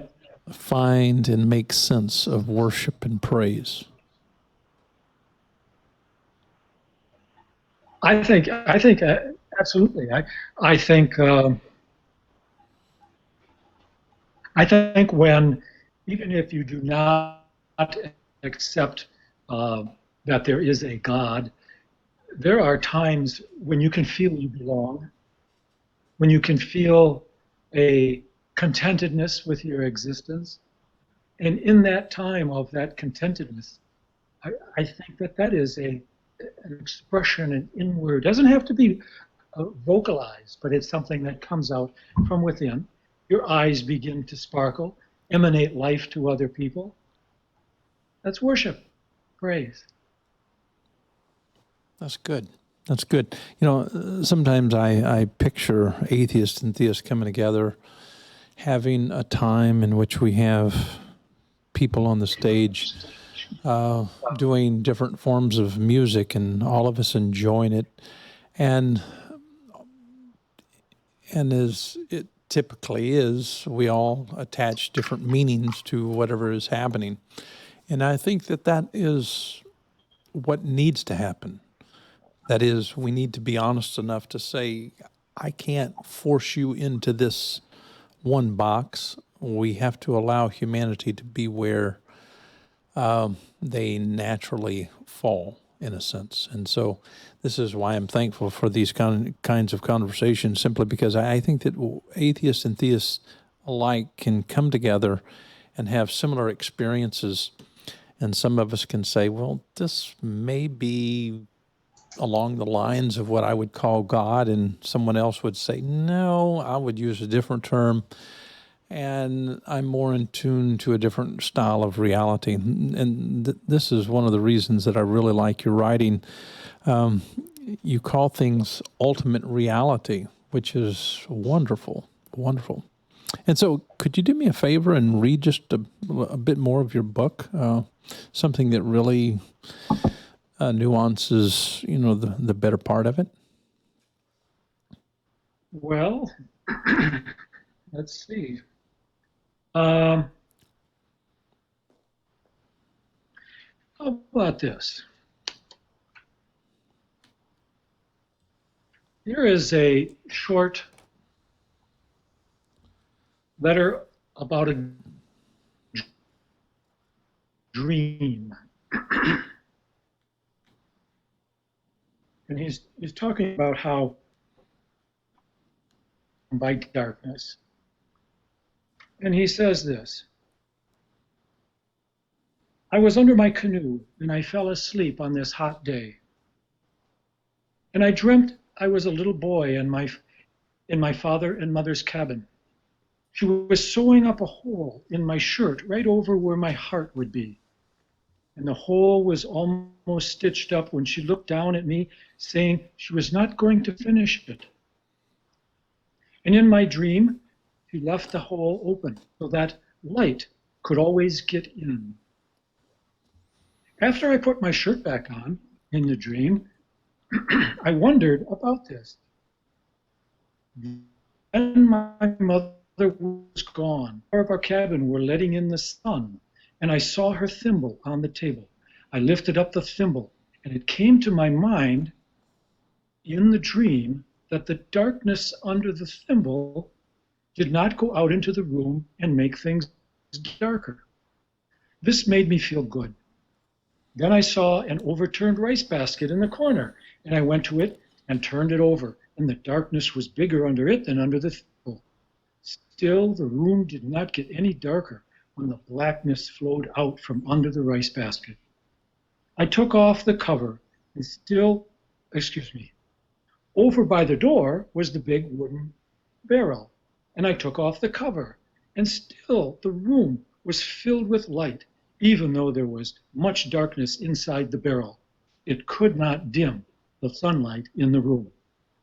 find and make sense of worship and praise? I think absolutely. I think when, even if you do not accept uh, that there is a God, there are times when you can feel you belong, when you can feel a contentedness with your existence. And in that time of that contentedness, I think that is an expression, an inward, doesn't have to be vocalized, but it's something that comes out from within. Your eyes begin to sparkle, emanate life to other people. That's worship, praise. That's good. That's good. Sometimes I picture atheists and theists coming together, having a time in which we have people on the stage doing different forms of music and all of us enjoying it. And as it typically is, we all attach different meanings to whatever is happening. And I think that is what needs to happen. That is, we need to be honest enough to say, I can't force you into this one box. We have to allow humanity to be where they naturally fall. in a sense. And so this is why I'm thankful for these kinds of conversations, simply because I think that atheists and theists alike can come together and have similar experiences. And some of us can say, well, this may be along the lines of what I would call God, and someone else would say, no, I would use a different term, and I'm more in tune to a different style of reality. And this is one of the reasons that I really like your writing. You call things ultimate reality, which is wonderful, wonderful. And so could you do me a favor and read just a bit more of your book, something that really nuances, the better part of it? Well, let's see. How about this? Here is a short letter about a dream. And he's talking about how by darkness. And he says this: I was under my canoe and I fell asleep on this hot day. And I dreamt I was a little boy in my father and mother's cabin. She was sewing up a hole in my shirt right over where my heart would be. And the hole was almost stitched up when she looked down at me, saying she was not going to finish it. And in my dream, she left the hole open so that light could always get in. After I put my shirt back on in the dream, I wondered about this. Then my mother was gone. Part of our cabin were letting in the sun, and I saw her thimble on the table. I lifted up the thimble, and it came to my mind in the dream that the darkness under the thimble did not go out into the room and make things darker. This made me feel good. Then I saw an overturned rice basket in the corner, and I went to it and turned it over, and the darkness was bigger under it than under the thimble. Still, the room did not get any darker when the blackness flowed out from under the rice basket. I took off the cover, and over by the door was the big wooden barrel, and I took off the cover, and still the room was filled with light, even though there was much darkness inside the barrel. It could not dim the sunlight in the room.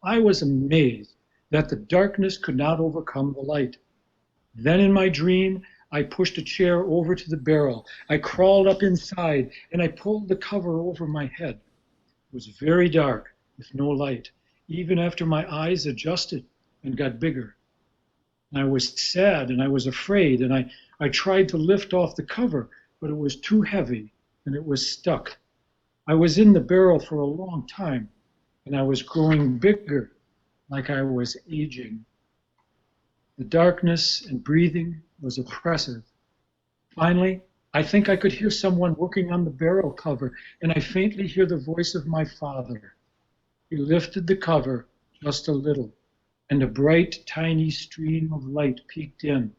I was amazed that the darkness could not overcome the light. Then in my dream, I pushed a chair over to the barrel. I crawled up inside, and I pulled the cover over my head. It was very dark with no light, even after my eyes adjusted and got bigger. I was sad and I was afraid, and I tried to lift off the cover, but it was too heavy and it was stuck. I was in the barrel for a long time, and I was growing bigger, like I was aging. The darkness and breathing was oppressive. Finally, I think I could hear someone working on the barrel cover, and I faintly hear the voice of my father. He lifted the cover just a little, and a bright, tiny stream of light peeked in.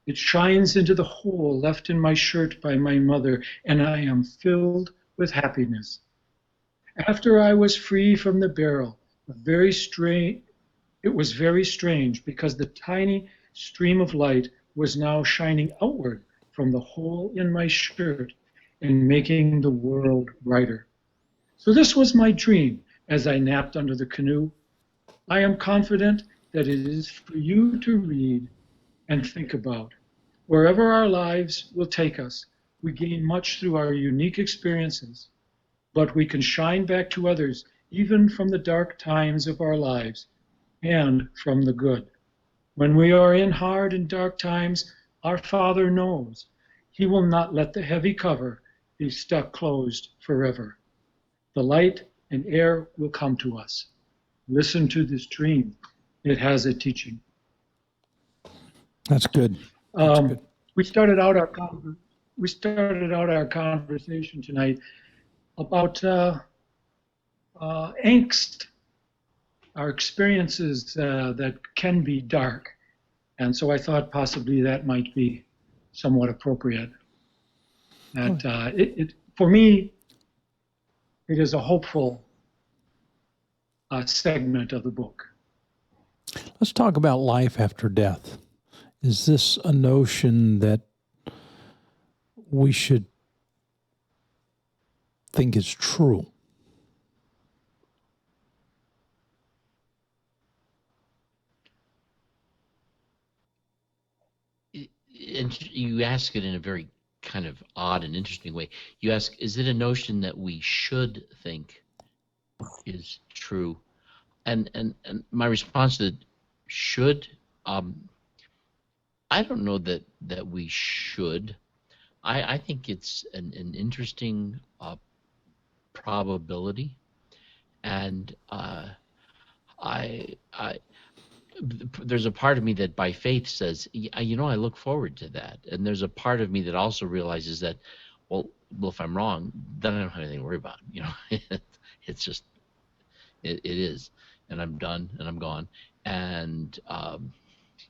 It shines into the hole left in my shirt by my mother, and I am filled with happiness. After I was free from the barrel, it was very strange because the tiny stream of light was now shining outward from the hole in my shirt and making the world brighter. So this was my dream as I napped under the canoe. I am confident that it is for you to read and think about. Wherever our lives will take us, we gain much through our unique experiences, but we can shine back to others even from the dark times of our lives and from the good. When we are in hard and dark times, our Father knows He will not let the heavy cover be stuck closed forever. The light and air will come to us. Listen to this dream. It has a teaching. That's good. That's good. We started out our conversation tonight about angst are experiences that can be dark. And so I thought possibly that might be somewhat appropriate. That for me, it is a hopeful segment of the book. Let's talk about life after death. Is this a notion that we should think is true? And you ask it in a very kind of odd and interesting way. You ask, is it a notion that we should think is true? And my response to should, I don't know that we should. I think it's an interesting probability, and I there's a part of me that by faith says, you know, I look forward to that, and there's a part of me that also realizes that, well, if I'm wrong, then I don't have anything to worry about. You know, it's just it is, and I'm done, and I'm gone, and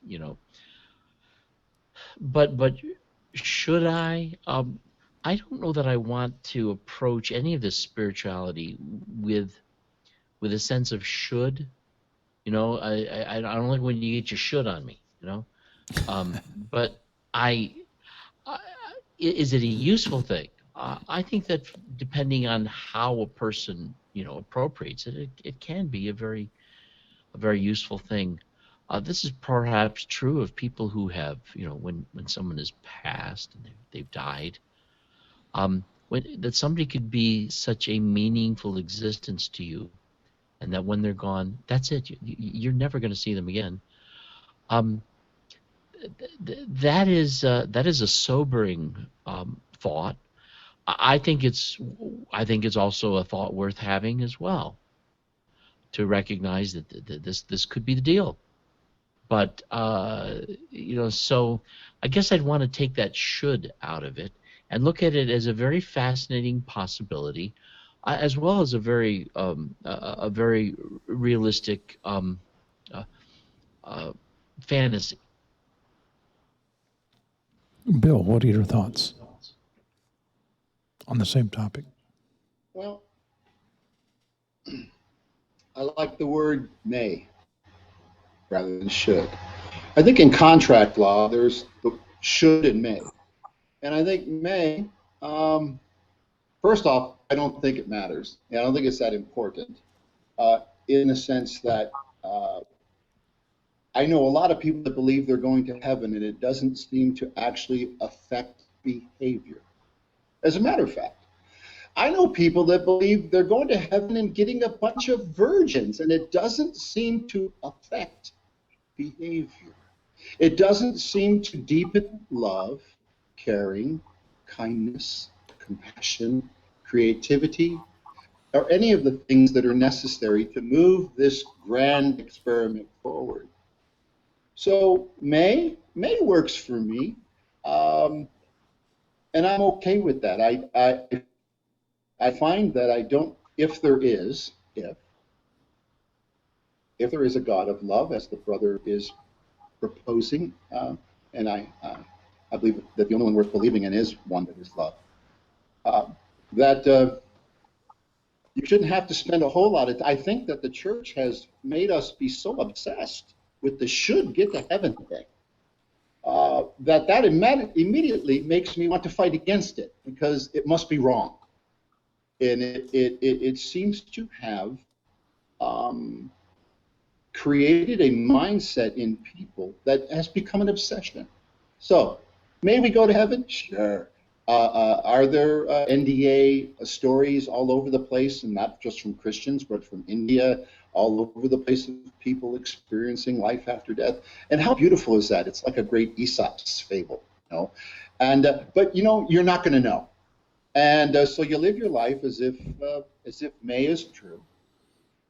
you know. But should I? I don't know that I want to approach any of this spirituality with a sense of should. You know, I don't like when you get your should on me. You know, but is it a useful thing? I think that depending on how a person appropriates it, it can be a very useful thing. This is perhaps true of people who have, when someone has passed and they've died, that somebody could be such a meaningful existence to you, and that when they're gone, that's it. You're never going to see them again. That is a sobering thought. I think it's also a thought worth having as well, to recognize that this could be the deal. But so I guess I'd want to take that should out of it and look at it as a very fascinating possibility, as well as a very realistic fantasy. Bill, what are your thoughts on the same topic? Well, I like the word may rather than should. I think in contract law, there's the should and may. And I think may, first off, I don't think it matters. I don't think it's that important in the sense that I know a lot of people that believe they're going to heaven, and it doesn't seem to actually affect behavior. As a matter of fact, I know people that believe they're going to heaven and getting a bunch of virgins, and it doesn't seem to affect behavior. It doesn't seem to deepen love, caring, kindness, compassion, creativity, or any of the things that are necessary to move this grand experiment forward. So May works for me, and I'm okay with that. I find that I don't, if there is a God of love, as the brother is proposing, and I believe that the only one worth believing in is one that is love, that you shouldn't have to spend a whole lot of. I think that the church has made us be so obsessed with the should get to heaven thing that immediately makes me want to fight against it, because it must be wrong, and it seems to have created a mindset in people that has become an obsession. So, may we go to heaven? Sure. Are there NDA stories all over the place, and not just from Christians, but from India, all over the place, of people experiencing life after death? And how beautiful is that? It's like a great Aesop's fable, And but you're not going to know, and so you live your life as if may is true,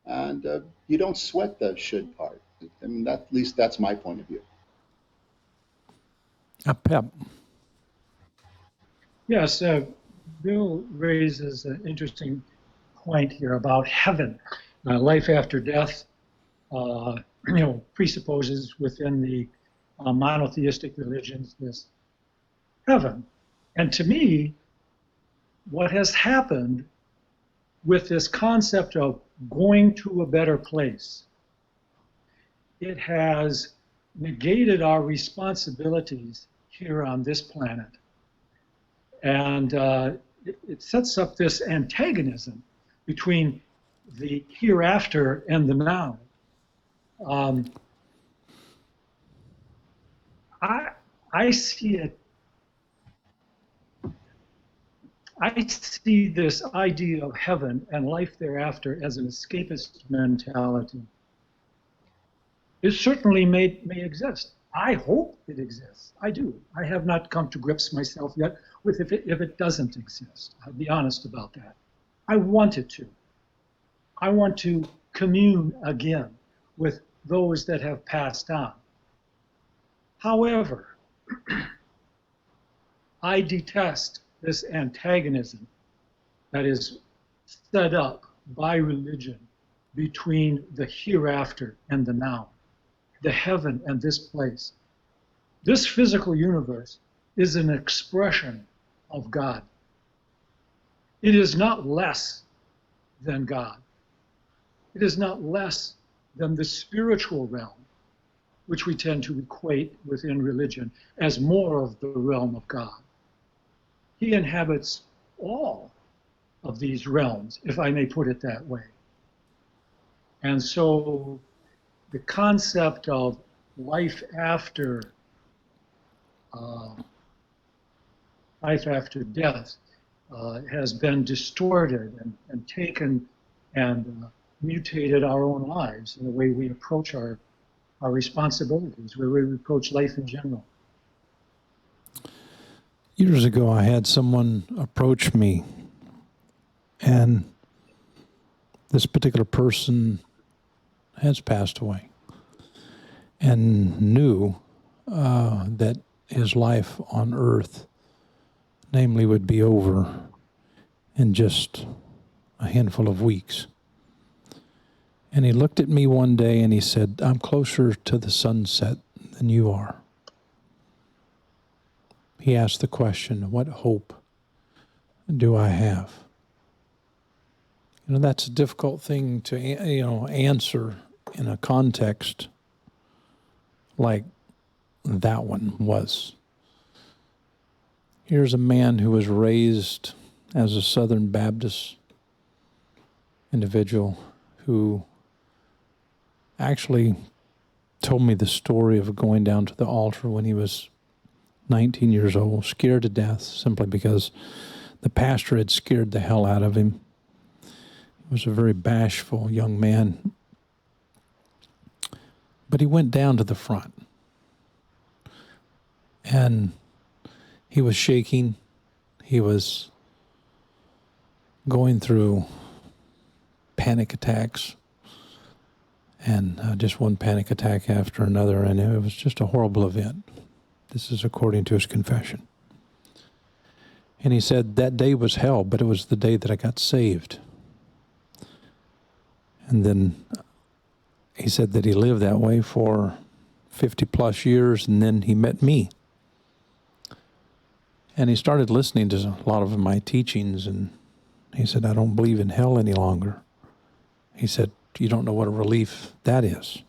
and you don't sweat the should part. I mean, at least that's my point of view. Pep. Yes, Bill raises an interesting point here about heaven. Life after death, presupposes within the monotheistic religions this heaven. And to me, what has happened with this concept of going to a better place, it has negated our responsibilities here on this planet. And it sets up this antagonism between the hereafter and the now. I see it. I see this idea of heaven and life thereafter as an escapist mentality. It certainly may exist. I hope it exists. I do. I have not come to grips myself yet with if it doesn't exist. I'll be honest about that. I want it to. I want to commune again with those that have passed on. However, I detest this antagonism that is set up by religion between the hereafter and the now, the heaven and this place. This physical universe is an expression of God. It is not less than God. It is not less than the spiritual realm, which we tend to equate within religion as more of the realm of God. He inhabits all of these realms, if I may put it that way. And so the concept of life after death has been distorted and taken and mutated our own lives in the way we approach our responsibilities, where we approach life in general. Years ago, I had someone approach me, and this particular person has passed away and knew that his life on earth, namely, would be over in just a handful of weeks. And he looked at me one day and he said, "I'm closer to the sunset than you are." He asked the question, what hope do I have? That's a difficult thing to answer in a context like that one was. Here's a man who was raised as a Southern Baptist individual who actually told me the story of going down to the altar when he was 19 years old, scared to death simply because the pastor had scared the hell out of him. He was a very bashful young man. But he went down to the front. And he was shaking. He was going through panic attacks. And just one panic attack after another. And it was just a horrible event. This is according to his confession. And he said, that day was hell, but it was the day that I got saved. And then he said that he lived that way for 50 plus years, and then he met me. And he started listening to a lot of my teachings, and he said, I don't believe in hell any longer. He said, you don't know what a relief that is.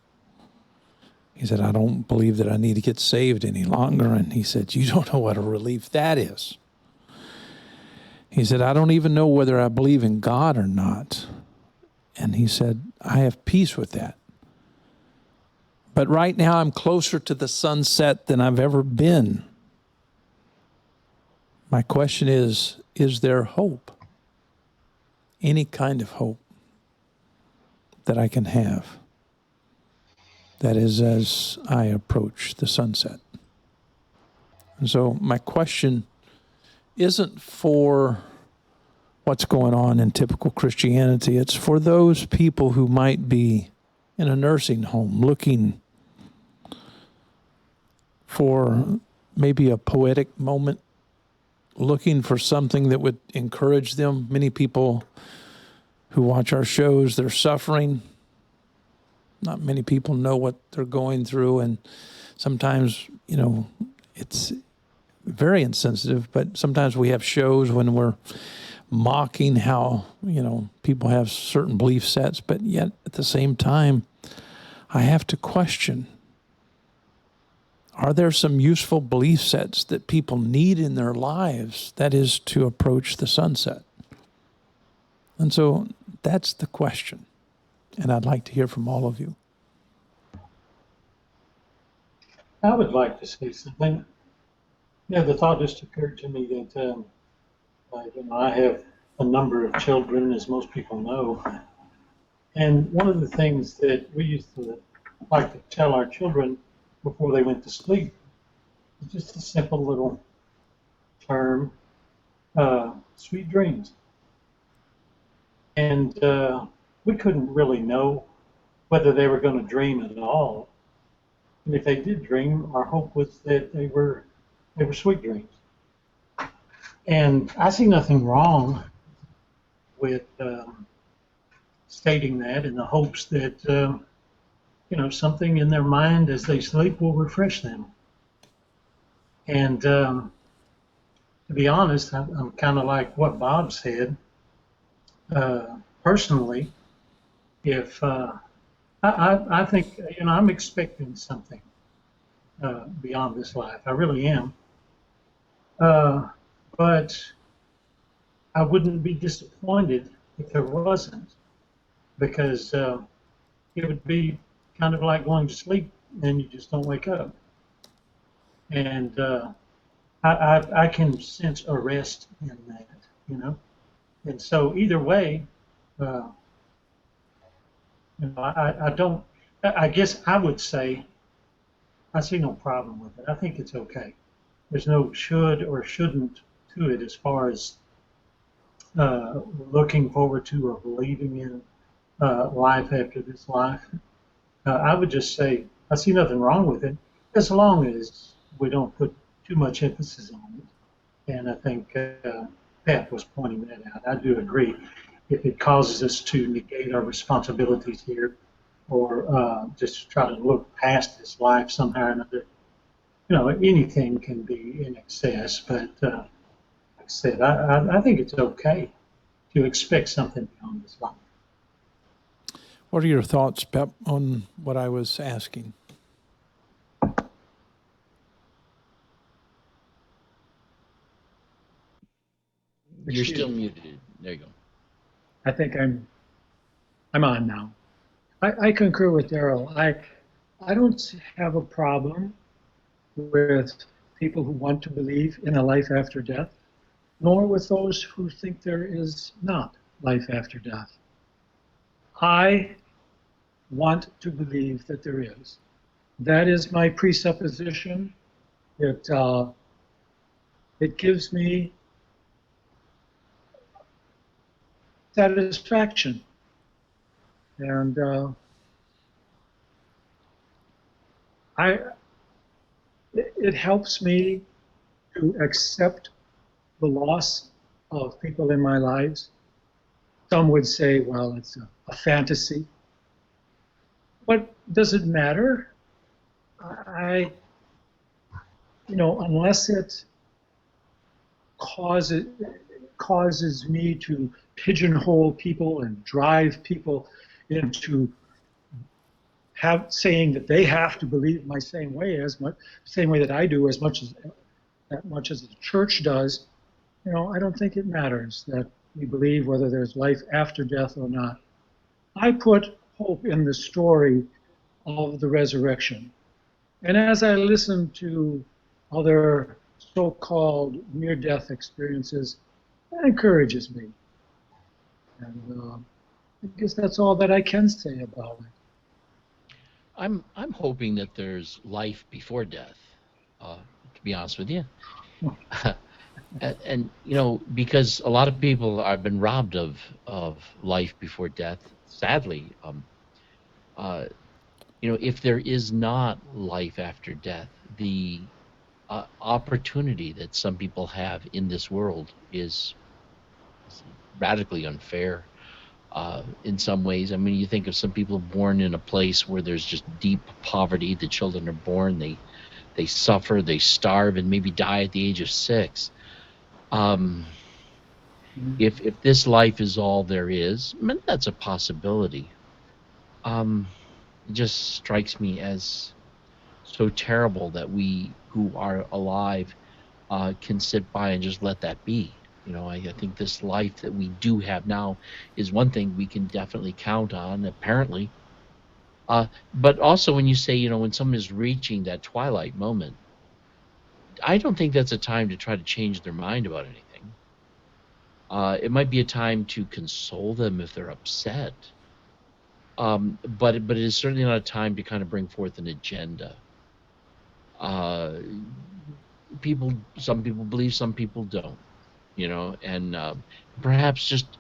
He said, I don't believe that I need to get saved any longer. And he said, you don't know what a relief that is. He said, I don't even know whether I believe in God or not. And he said, I have peace with that. But right now I'm closer to the sunset than I've ever been. My question is there hope? Any kind of hope that I can have? That is, as I approach the sunset. And so my question isn't for what's going on in typical Christianity. It's for those people who might be in a nursing home looking for maybe a poetic moment, looking for something that would encourage them. Many people who watch our shows, they're suffering. Not many people know what they're going through, and sometimes, it's very insensitive, but sometimes we have shows when we're mocking how, people have certain belief sets, but yet at the same time, I have to question, are there some useful belief sets that people need in their lives, that is to approach the sunset? And so that's the question. And I'd like to hear from all of you. I would like to say something. The thought just occurred to me that I have a number of children, as most people know, and one of the things that we used to like to tell our children before they went to sleep is just a simple little term, sweet dreams. And we couldn't really know whether they were going to dream at all. And if they did dream, our hope was that they were sweet dreams. And I see nothing wrong with stating that in the hopes that something in their mind as they sleep will refresh them. And to be honest, I'm kind of like what Bob said. Personally, if I think I'm expecting something beyond this life. I really am. But I wouldn't be disappointed if there wasn't, because it would be kind of like going to sleep and you just don't wake up. And I can sense a rest in that, And so either way, I don't. I guess I would say I see no problem with it. I think it's okay. There's no should or shouldn't to it as far as looking forward to or believing in life after this life. I would just say I see nothing wrong with it as long as we don't put too much emphasis on it. And I think Pat was pointing that out. I do agree. If it causes us to negate our responsibilities here or just try to look past this life somehow or another, anything can be in excess. But like I said, I think it's okay to expect something beyond this life. What are your thoughts, Pep, on what I was asking? You're still muted. There you go. I think I'm on now. I concur with Daryl. I don't have a problem with people who want to believe in a life after death, nor with those who think there is not life after death. I want to believe that there is. That is my presupposition. It gives me satisfaction. And it helps me to accept the loss of people in my lives. Some would say, well, it's a fantasy. But does it matter? Unless it causes me to pigeonhole people and drive people into saying that they have to believe my same way that I do, as much as the church does. I don't think it matters that we believe whether there's life after death or not. I put hope in the story of the resurrection. And as I listen to other so-called near-death experiences, that encourages me. And I guess that's all that I can say about it. I'm hoping that there's life before death, to be honest with you. And because a lot of people have been robbed of life before death, sadly. If there is not life after death, the opportunity that some people have in this world is radically unfair. in some ways. I mean, you think of some people born in a place where there's just deep poverty. The children are born, they suffer, they starve, and maybe die at the age of 6. Um, if this life is all there is, I mean, that's a possibility. It just strikes me as so terrible that we who are alive can sit by and just let that be. I think this life that we do have now is one thing we can definitely count on, apparently. But also, when you say, when someone is reaching that twilight moment, I don't think that's a time to try to change their mind about anything. It might be a time to console them if they're upset. But it is certainly not a time to kind of bring forth an agenda. Uh, some people believe, some people don't, and perhaps just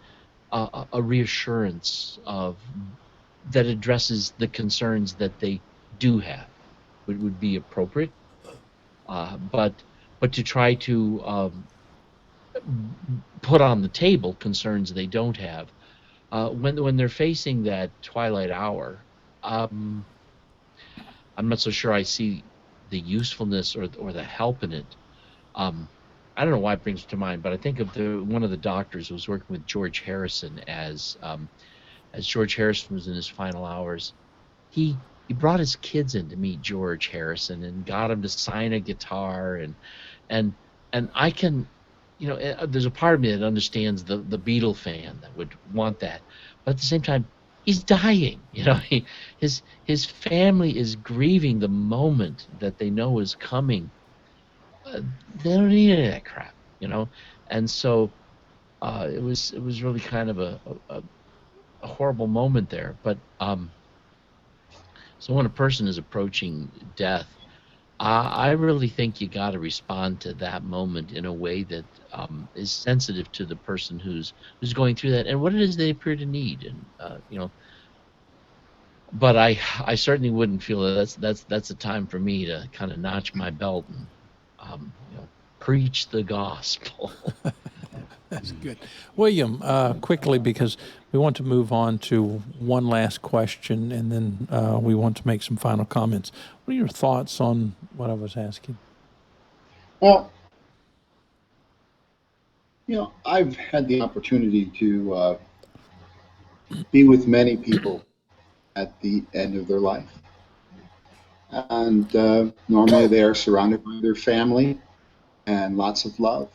a reassurance of that addresses the concerns that they do have would be appropriate. But to try to put on the table concerns they don't have when they're facing that twilight hour, I'm not so sure I see the usefulness or the help in it. I don't know why it brings to mind, but I think of one of the doctors who was working with George Harrison as George Harrison was in his final hours. He brought his kids in to meet George Harrison and got him to sign a guitar and I can, there's a part of me that understands the Beatle fan that would want that, but at the same time, he's dying. His family is grieving the moment that they know is coming. They don't need any of that crap, and so it was really kind of a horrible moment there. But so when a person is approaching death, I really think you got to respond to that moment in a way that is sensitive to the person who's going through that and what it is they appear to need. And but I certainly wouldn't feel that's a time for me to kind of notch my belt and preach the gospel. That's good. William, quickly, because we want to move on to one last question, and then we want to make some final comments. What are your thoughts on what I was asking? Well, I've had the opportunity to be with many people at the end of their life. And normally they are surrounded by their family and lots of love.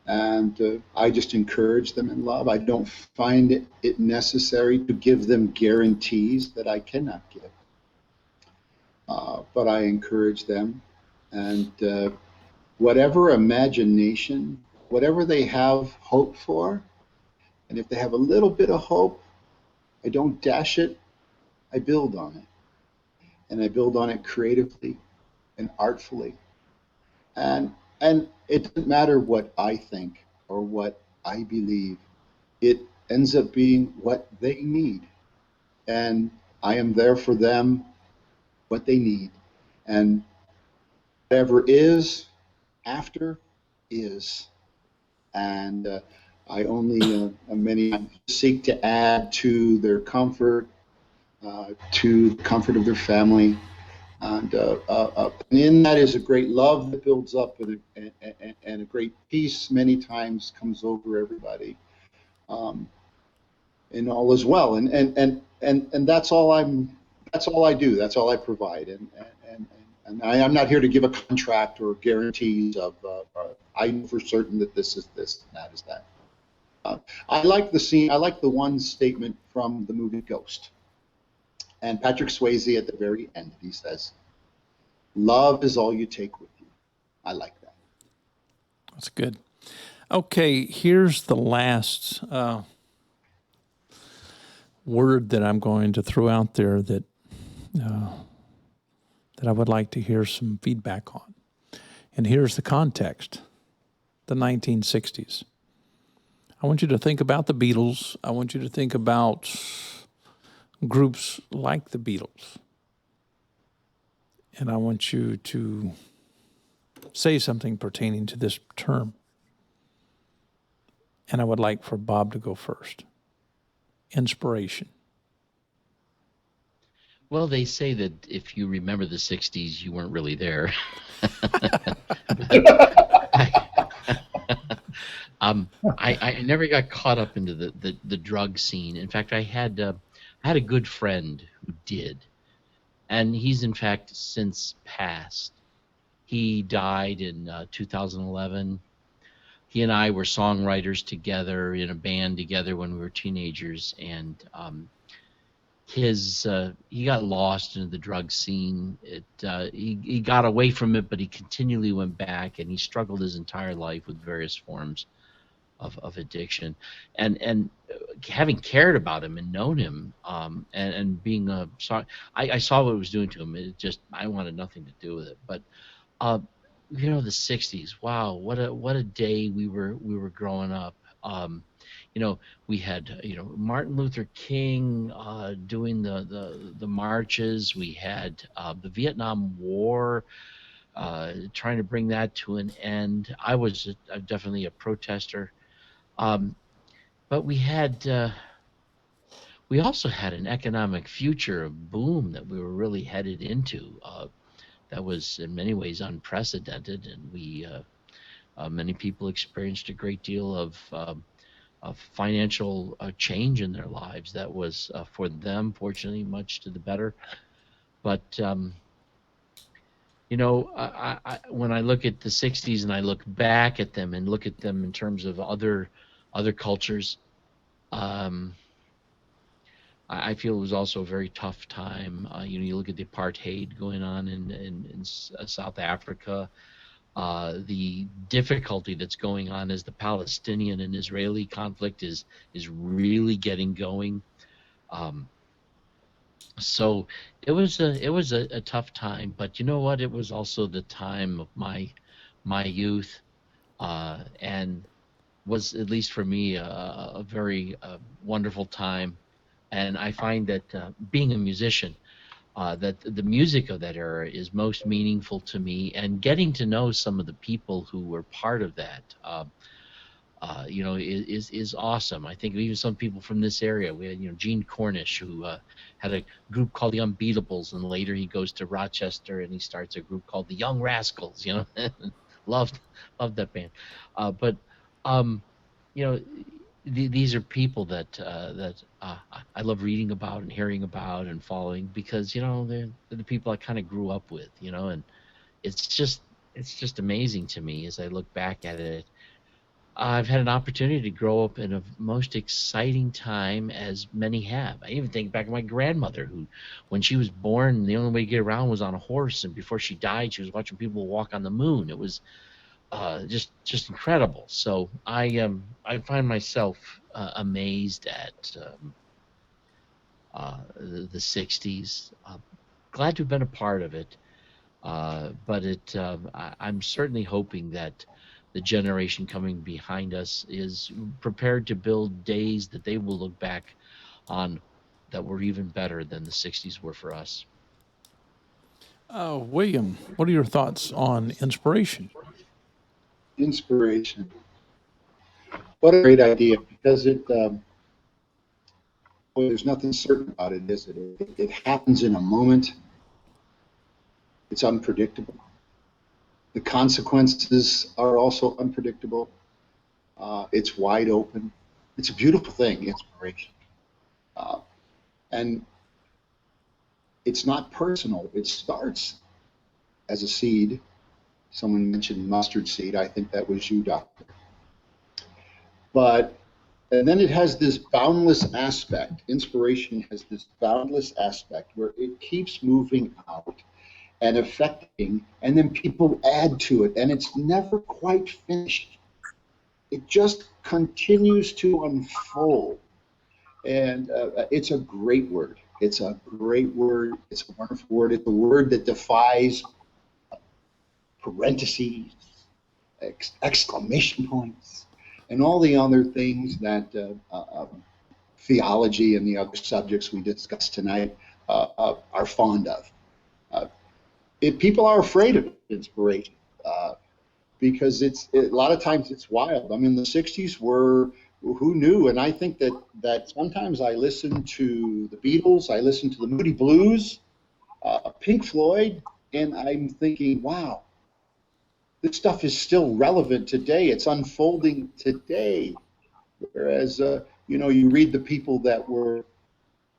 And I just encourage them in love. I don't find it necessary to give them guarantees that I cannot give. But I encourage them. And whatever imagination, whatever they have hope for, and if they have a little bit of hope, I don't dash it, I build on it. And I build on it creatively and artfully. And it doesn't matter what I think or what I believe. It ends up being what they need. And I am there for them, what they need. And whatever is after is. And I only many seek to add to their comfort, to the comfort of their family. And in that is a great love that builds up, and a great peace many times comes over everybody, and all is well. And that's all that's all I do. That's all I provide. And I'm not here to give a contract or guarantees of I know for certain that this is this and that is that. I like the scene. I like the one statement from the movie Ghost. And Patrick Swayze at the very end, he says, "Love is all you take with you." I like that. That's good. Okay, here's the last word that I'm going to throw out there that I would like to hear some feedback on. And here's the context, the 1960s. I want you to think about the Beatles. I want you to think about groups like the Beatles. And I want you to say something pertaining to this term. And I would like for Bob to go first. inspiration? Well, they say that if you remember the 60s, you weren't really there. I never got caught up into the drug scene. In fact, I had a good friend who did, and he's in fact since passed. He died in 2011. He and I were songwriters together in a band together when we were teenagers, and he got lost into the drug scene. He got away from it, but he continually went back, and he struggled his entire life with various forms of addiction. And having cared about him and known him, and being I saw what it was doing to him. It just, I wanted nothing to do with it. But uh, the 60s. Wow, what a day we were growing up. You know, we had Martin Luther King doing the marches. We had the Vietnam War, trying to bring that to an end. I was definitely a protester, um, but we also had an economic future of boom that we were really headed into. That was in many ways unprecedented, and many people experienced a great deal of financial change in their lives. That was for them, fortunately, much to the better. But when I look at the 60s and I look back at them and look at them in terms of other cultures, um, I feel it was also a very tough time. You look at the apartheid going on in South Africa, the difficulty that's going on as the Palestinian and Israeli conflict is really getting going. Um, so it was a tough time, but you know what? It was also the time of my youth, and was, at least for me, a very wonderful time. And I find that being a musician, that the music of that era is most meaningful to me, and getting to know some of the people who were part of that, is awesome. I think even some people from this area. We had, Gene Cornish, who had a group called the Unbeatables, and later he goes to Rochester and he starts a group called the Young Rascals. Loved loved that band. But um, you know, these are people that I love reading about and hearing about and following, because they're the people I kind of grew up with. And it's just amazing to me as I look back at it. I've had an opportunity to grow up in a most exciting time, as many have. I even think back to my grandmother, who, when she was born, the only way to get around was on a horse, and before she died, she was watching people walk on the moon. It was just incredible. So I find myself amazed at the 60s. Glad to have been a part of it, but I'm certainly hoping that the generation coming behind us is prepared to build days that they will look back on that were even better than the 60s were for us. William, what are your thoughts on inspiration? Inspiration. What a great idea, because well, there's nothing certain about it, is it? It happens in a moment. It's unpredictable. The consequences are also unpredictable. It's wide open. It's a beautiful thing, inspiration. And it's not personal. It starts as a seed. Someone mentioned mustard seed. I think that was you, Doctor. And then it has this boundless aspect. Inspiration has this boundless aspect where it keeps moving out and affecting, and then people add to it, and it's never quite finished. It just continues to unfold. And it's a great word. It's a great word. It's a wonderful word. It's a word that defies parentheses, exclamation points, and all the other things that theology and the other subjects we discussed tonight are fond of. People are afraid of inspiration because a lot of times it's wild. I mean, the 60s were who knew? And I think that sometimes I listen to the Beatles, I listen to the Moody Blues, Pink Floyd, and I'm thinking, wow, this stuff is still relevant today. It's unfolding today. Whereas, you read the people that were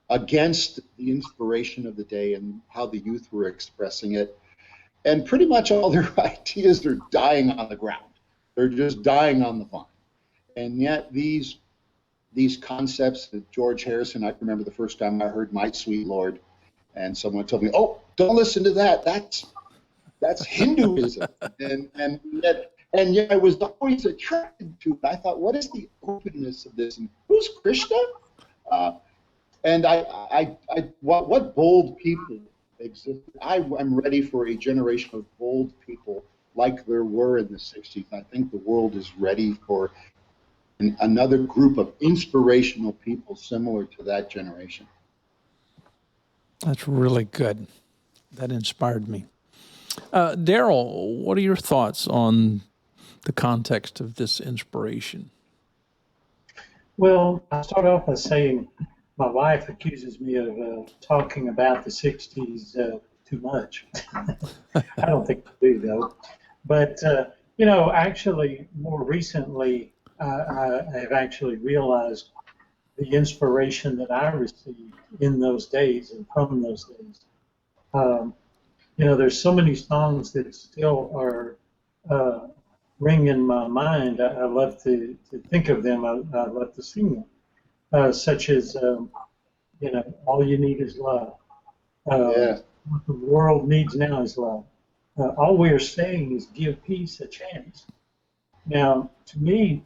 against the inspiration of the day and how the youth were expressing it, and pretty much all their ideas are dying on the ground. They're just dying on the vine. And yet these concepts that George Harrison, I remember the first time I heard My Sweet Lord, and someone told me, oh, don't listen to that. That's Hinduism. And yet I was always attracted to it. I thought, what is the openness of this? And who's Krishna? And what bold people exist? I'm ready for a generation of bold people like there were in the 60s. I think the world is ready for another group of inspirational people similar to that generation. That's really good. That inspired me. Daryl, what are your thoughts on the context of this inspiration? Well, I'll start off by saying my wife accuses me of talking about the 60s too much. I don't think I do, though. But, actually, more recently, I have actually realized the inspiration that I received in those days and from those days. There's so many songs that still are ring in my mind. I love to think of them. I love to sing them, such as, All You Need Is Love. Yeah. What the world needs now is love. All we are saying is give peace a chance. Now, to me,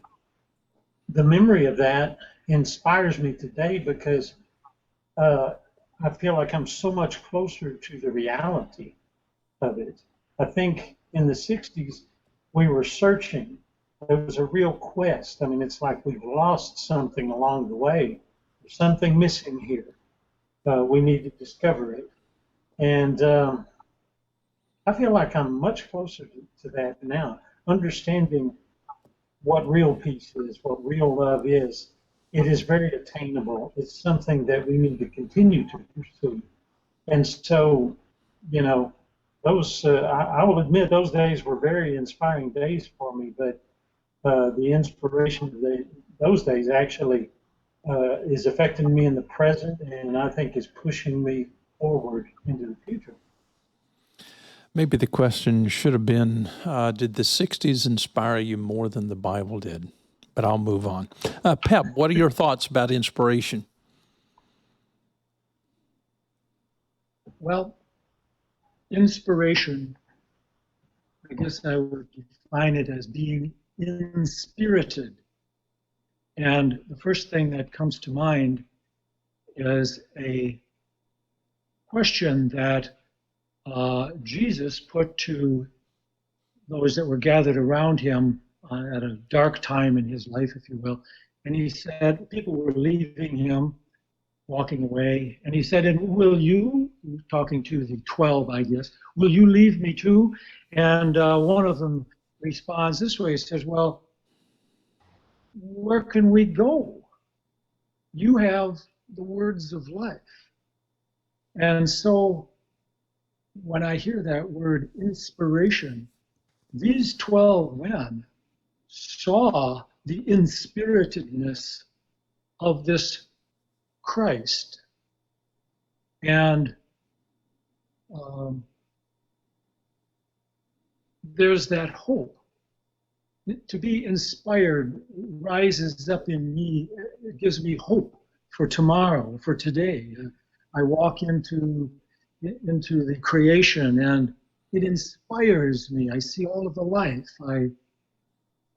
the memory of that inspires me today because I feel like I'm so much closer to the reality of it. I think in the 60s, we were searching. There was a real quest. I mean, it's like we've lost something along the way. There's something missing here. We need to discover it. And I feel like I'm much closer to that now, understanding what real peace is, what real love is. It is very attainable. It's something that we need to continue to pursue. And so, those, I will admit, those days were very inspiring days for me, but the inspiration of those days actually is affecting me in the present, and I think is pushing me forward into the future. Maybe the question should have been, did the 60s inspire you more than the Bible did? But I'll move on. Pep, what are your thoughts about inspiration? Well, inspiration, I guess I would define it as being inspirited. And the first thing that comes to mind is a question that Jesus put to those that were gathered around him at a dark time in his life, if you will. And he said, people were leaving him, walking away. And he said, and will you, talking to the 12, I guess, will you leave me too? And one of them responds this way. He says, well, where can we go? You have the words of life. And so when I hear that word inspiration, these 12 men saw the inspiritedness of this Christ. And there's that hope. To be inspired rises up in me. It gives me hope for tomorrow, for today. I walk into the creation and it inspires me. I see all of the life. I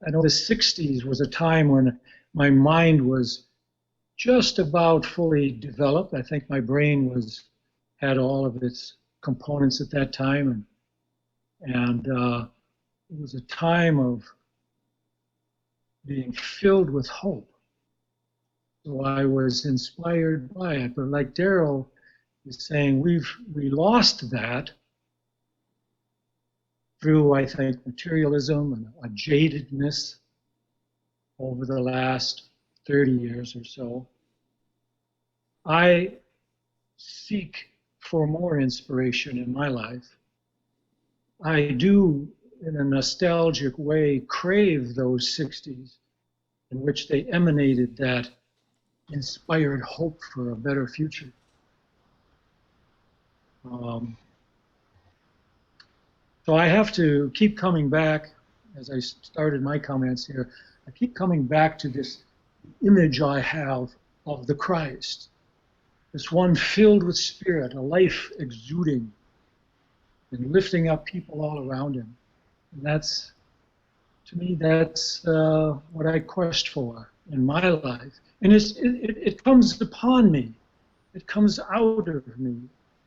know the 60s was a time when my mind was just about fully developed. I think my brain had all of its components at that time, and it was a time of being filled with hope. So I was inspired by it. But like Daryl is saying, we lost that through, I think, materialism and a jadedness over the last 30 years or so, I seek for more inspiration in my life. I do, in a nostalgic way, crave those 60s in which they emanated that inspired hope for a better future. So I have to keep coming back, as I started my comments here, I keep coming back to this image I have of the Christ, this one filled with spirit, a life exuding and lifting up people all around him. And that's, to me, that's what I quest for in my life. And it comes upon me. It comes out of me.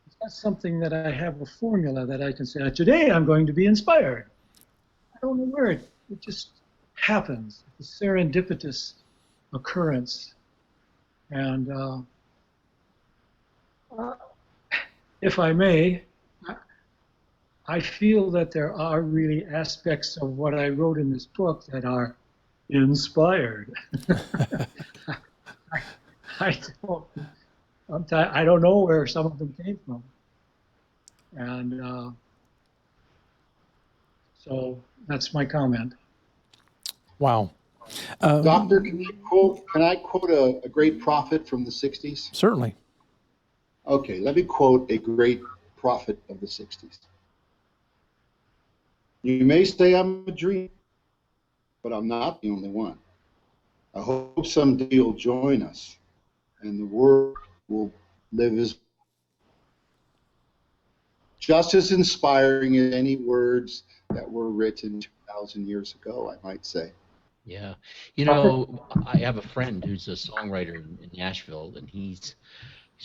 It's not something that I have a formula that I can say, today I'm going to be inspired. I don't know where it just happens. It's a serendipitous occurrence. And if I may, I feel that there are really aspects of what I wrote in this book that are inspired. I don't know where some of them came from. And so that's my comment. Wow. Doctor, can I quote a great prophet from the 60s? Certainly. Okay, let me quote a great prophet of the 60s. You may say I'm a dream, but I'm not the only one. I hope someday you'll join us and the world will live as just as inspiring as any words that were written 2,000 years ago, I might say. Yeah. You know, I have a friend who's a songwriter in Nashville, and he's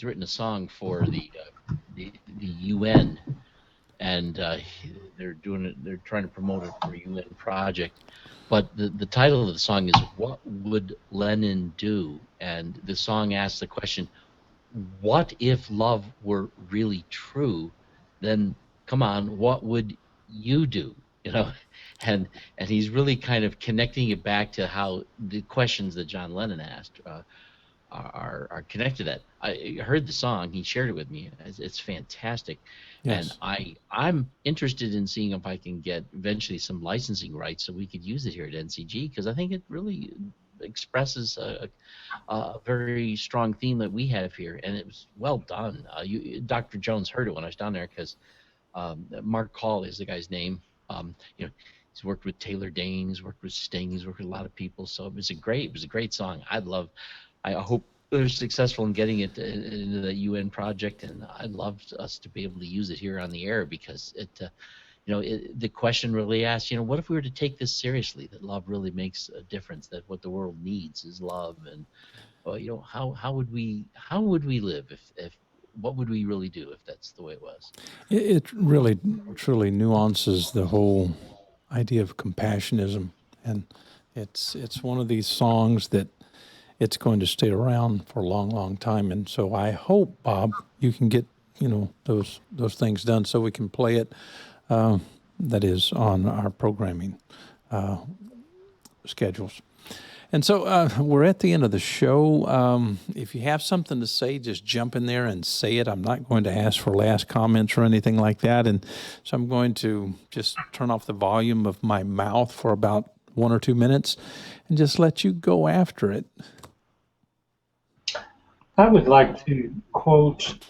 written a song for the UN, and they're doing it. They're trying to promote it for a UN project. But the title of the song is "What Would Lenin Do?" And the song asks the question, "What if love were really true? Then come on, what would you do?" You know, and he's really kind of connecting it back to how the questions that John Lennon asked are connected to that. I heard the song, he shared it with me. It's fantastic. Yes. And I'm interested in seeing if I can get eventually some licensing rights so we could use it here at NCG, because I think it really expresses a very strong theme that we have here, and it was well done. Dr. Jones heard it when I was down there, because Mark Hall is the guy's name. You know, he's worked with Taylor Dane, he's worked with Sting, he's worked with a lot of people. So it was a great song. I hope they're successful in getting it into the UN project, and I'd love us to be able to use it here on the air, because the question really asks, what if we were to take this seriously, that love really makes a difference, that what the world needs is love, and how would we live if what would we really do if that's the way it was? It really, truly nuances the whole idea of compassionism, and it's one of these songs that it's going to stay around for a long, long time. And so I hope, Bob, you can get those things done so we can play it. That is on our programming schedules. And so we're at the end of the show. If you have something to say, just jump in there and say it. I'm not going to ask for last comments or anything like that. And so I'm going to just turn off the volume of my mouth for about 1 or 2 minutes and just let you go after it. I would like to quote,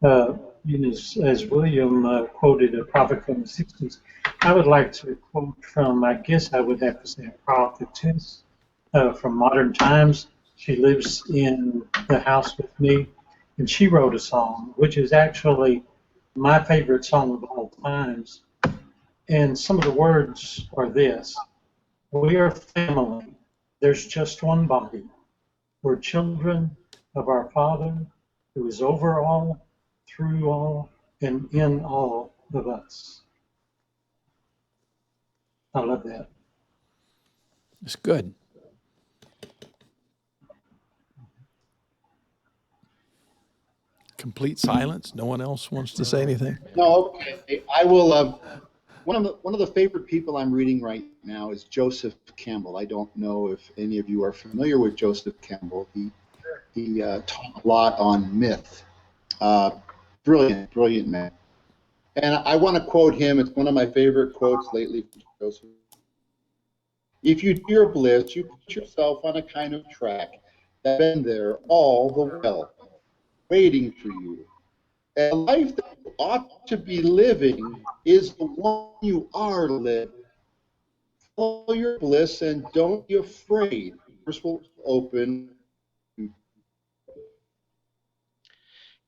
as William quoted a prophet from the 60s, I would like to quote from, I guess I would have to say, a prophetess from modern times. She lives in the house with me, and she wrote a song, which is actually my favorite song of all times. And some of the words are this: we are family, there's just one body. We're children of our Father, who is over all, through all, and in all of us. I love that. It's good. Complete silence. No one else wants to say anything. No, okay. I will. one of the favorite people I'm reading right now is Joseph Campbell. I don't know if any of you are familiar with Joseph Campbell. He taught a lot on myth. Brilliant, brilliant man. And I want to quote him. It's one of my favorite quotes lately from Joseph. If you fear bliss, you put yourself on a kind of track that's been there all the while, waiting for you. And a life that you ought to be living is the one you are living. Follow your bliss and don't be afraid. Doors will open.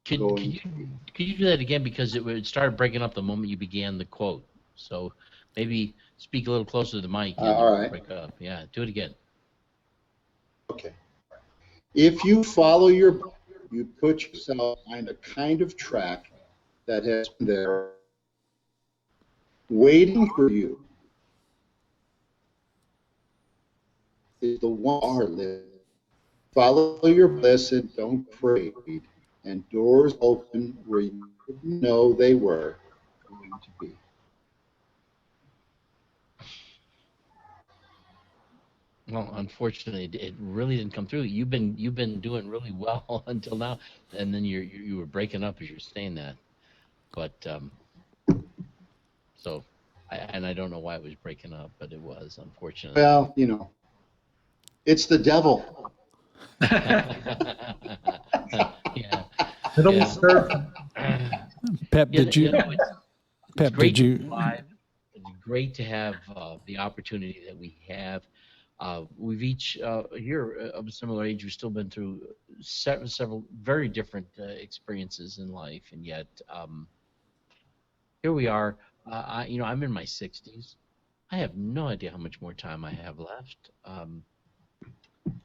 Could you do that again, because it started breaking up the moment you began the quote. So maybe speak a little closer to the mic and All right. break up. Yeah, do it again. Okay. If you follow your bliss, you put yourself on a kind of track that has been there waiting for you. Is the one you are living. Follow your bliss and don't be afraid. And doors open where you didn't know they were going to be. Well, unfortunately, it really didn't come through. You've been doing really well until now, and then you were breaking up as you're saying that. But so, I don't know why it was breaking up, but it was, unfortunately. Well, it's the devil. Yeah. It'll Yeah. serve. Pep, Yeah, did you? it's Pep, great did to you? be alive. It's great to have the opportunity that we have. We've each here of a similar age. We've still been through several very different experiences in life, and yet here we are. I'm in my 60s. I have no idea how much more time I have left.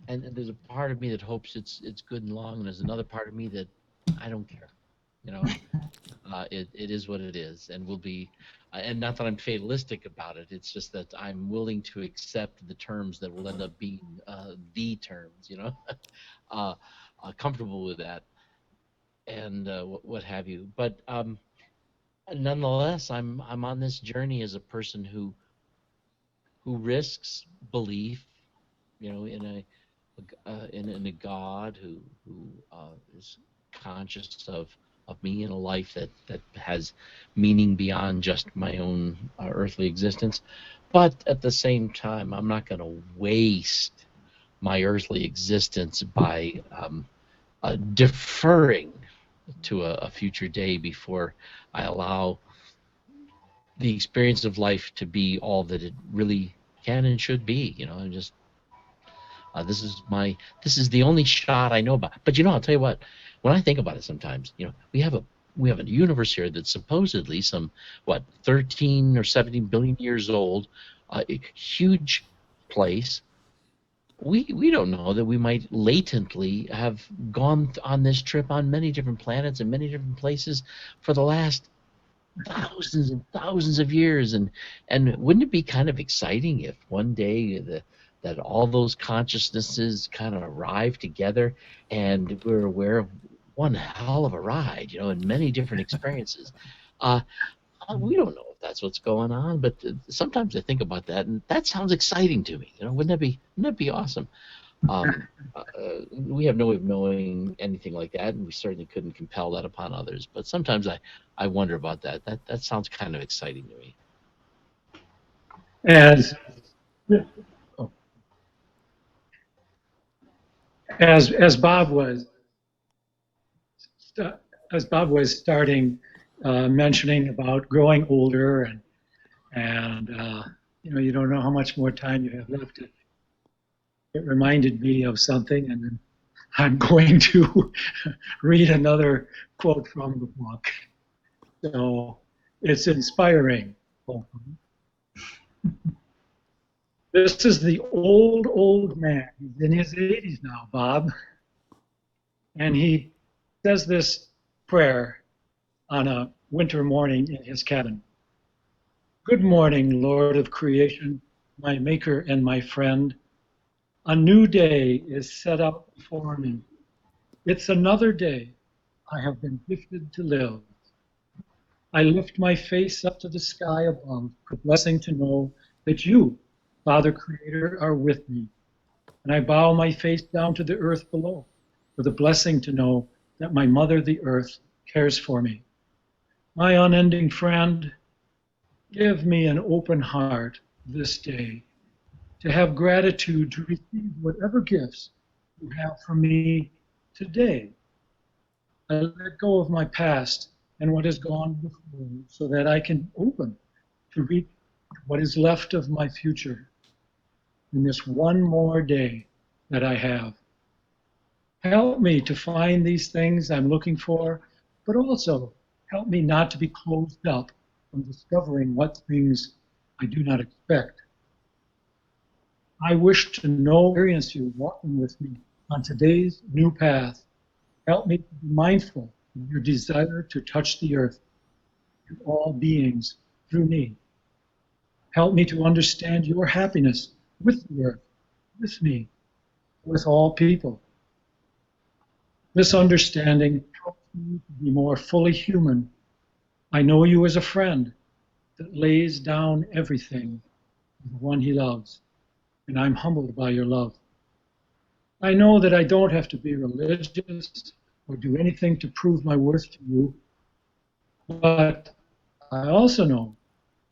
And there's a part of me that hopes it's good and long, and there's another part of me that I don't care. You know, it is what it is, and will be. And not that I'm fatalistic about it. It's just that I'm willing to accept the terms that will end up being the terms. Comfortable with that, and what have you. But nonetheless, I'm on this journey as a person who risks belief, in a God who is conscious of me in a life that has meaning beyond just my own earthly existence. But at the same time, I'm not going to waste my earthly existence by deferring to a future day before I allow the experience of life to be all that it really can and should be. And just this is the only shot I know about. But I'll tell you what. When I think about it, sometimes we have a universe here that's supposedly 13 or 17 billion years old, a huge place. We don't know that we might latently have gone on this trip on many different planets and many different places for the last thousands and thousands of years, and wouldn't it be kind of exciting if one day that all those consciousnesses kind of arrive together and we're aware of one hell of a ride, in many different experiences. We don't know if that's what's going on, but sometimes I think about that, and that sounds exciting to me. Wouldn't that be awesome? We have no way of knowing anything like that, and we certainly couldn't compel that upon others. But sometimes I wonder about that. That sounds kind of exciting to me. As as Bob was starting mentioning about growing older, and you don't know how much more time you have left. It reminded me of something, and then I'm going to read another quote from the book. So it's inspiring. This is the old man. He's in his 80s now, Bob. And he says this prayer on a winter morning in his cabin. Good morning, Lord of creation, my maker and my friend. A new day is set up before me. It's another day I have been gifted to live. I lift my face up to the sky above, for blessing to know that you, Father Creator, are with me. And I bow my face down to the earth below, for the blessing to know that my mother, the earth, cares for me. My unending friend, give me an open heart this day to have gratitude to receive whatever gifts you have for me today. I let go of my past and what has gone before so that I can open to reach what is left of my future in this one more day that I have. Help me to find these things I'm looking for, but also help me not to be closed up from discovering what things I do not expect. I wish to know, experience you walking with me on today's new path. Help me to be mindful of your desire to touch the earth and all beings through me. Help me to understand your happiness with the earth, with me, with all people. This understanding helps me to be more fully human. I know you as a friend that lays down everything for the one he loves, and I'm humbled by your love. I know that I don't have to be religious or do anything to prove my worth to you, but I also know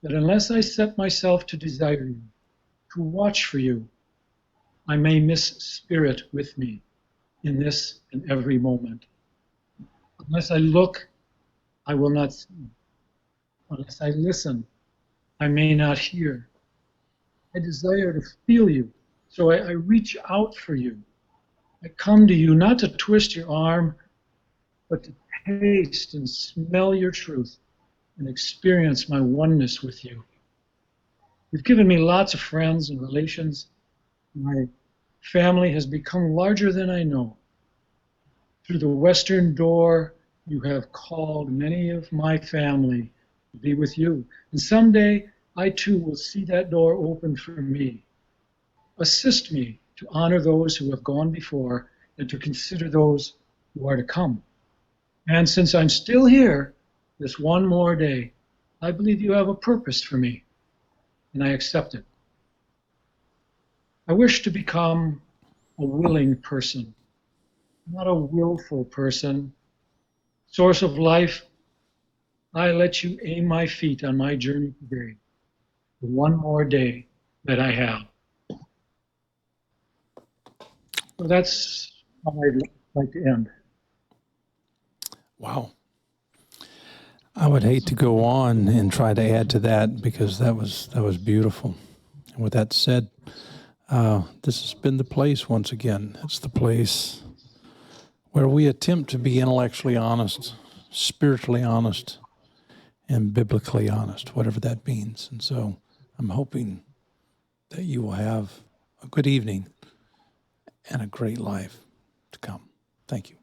that unless I set myself to desire you, to watch for you, I may miss spirit with me in this and every moment. Unless I look, I will not see. Unless I listen, I may not hear. I desire to feel you, so I reach out for you. I come to you not to twist your arm, but to taste and smell your truth and experience my oneness with you. You've given me lots of friends and relations. My family has become larger than I know. Through the western door, you have called many of my family to be with you. And someday, I too will see that door open for me. Assist me to honor those who have gone before and to consider those who are to come. And since I'm still here, this one more day, I believe you have a purpose for me, and I accept it. I wish to become a willing person, not a willful person. Source of life, I let you aim my feet on my journey today, the one more day that I have. So that's how I'd like to end. Wow. I would hate to go on and try to add to that because that was beautiful. And with that said, this has been the place once again. It's the place where we attempt to be intellectually honest, spiritually honest, and biblically honest, whatever that means. And so I'm hoping that you will have a good evening and a great life to come. Thank you.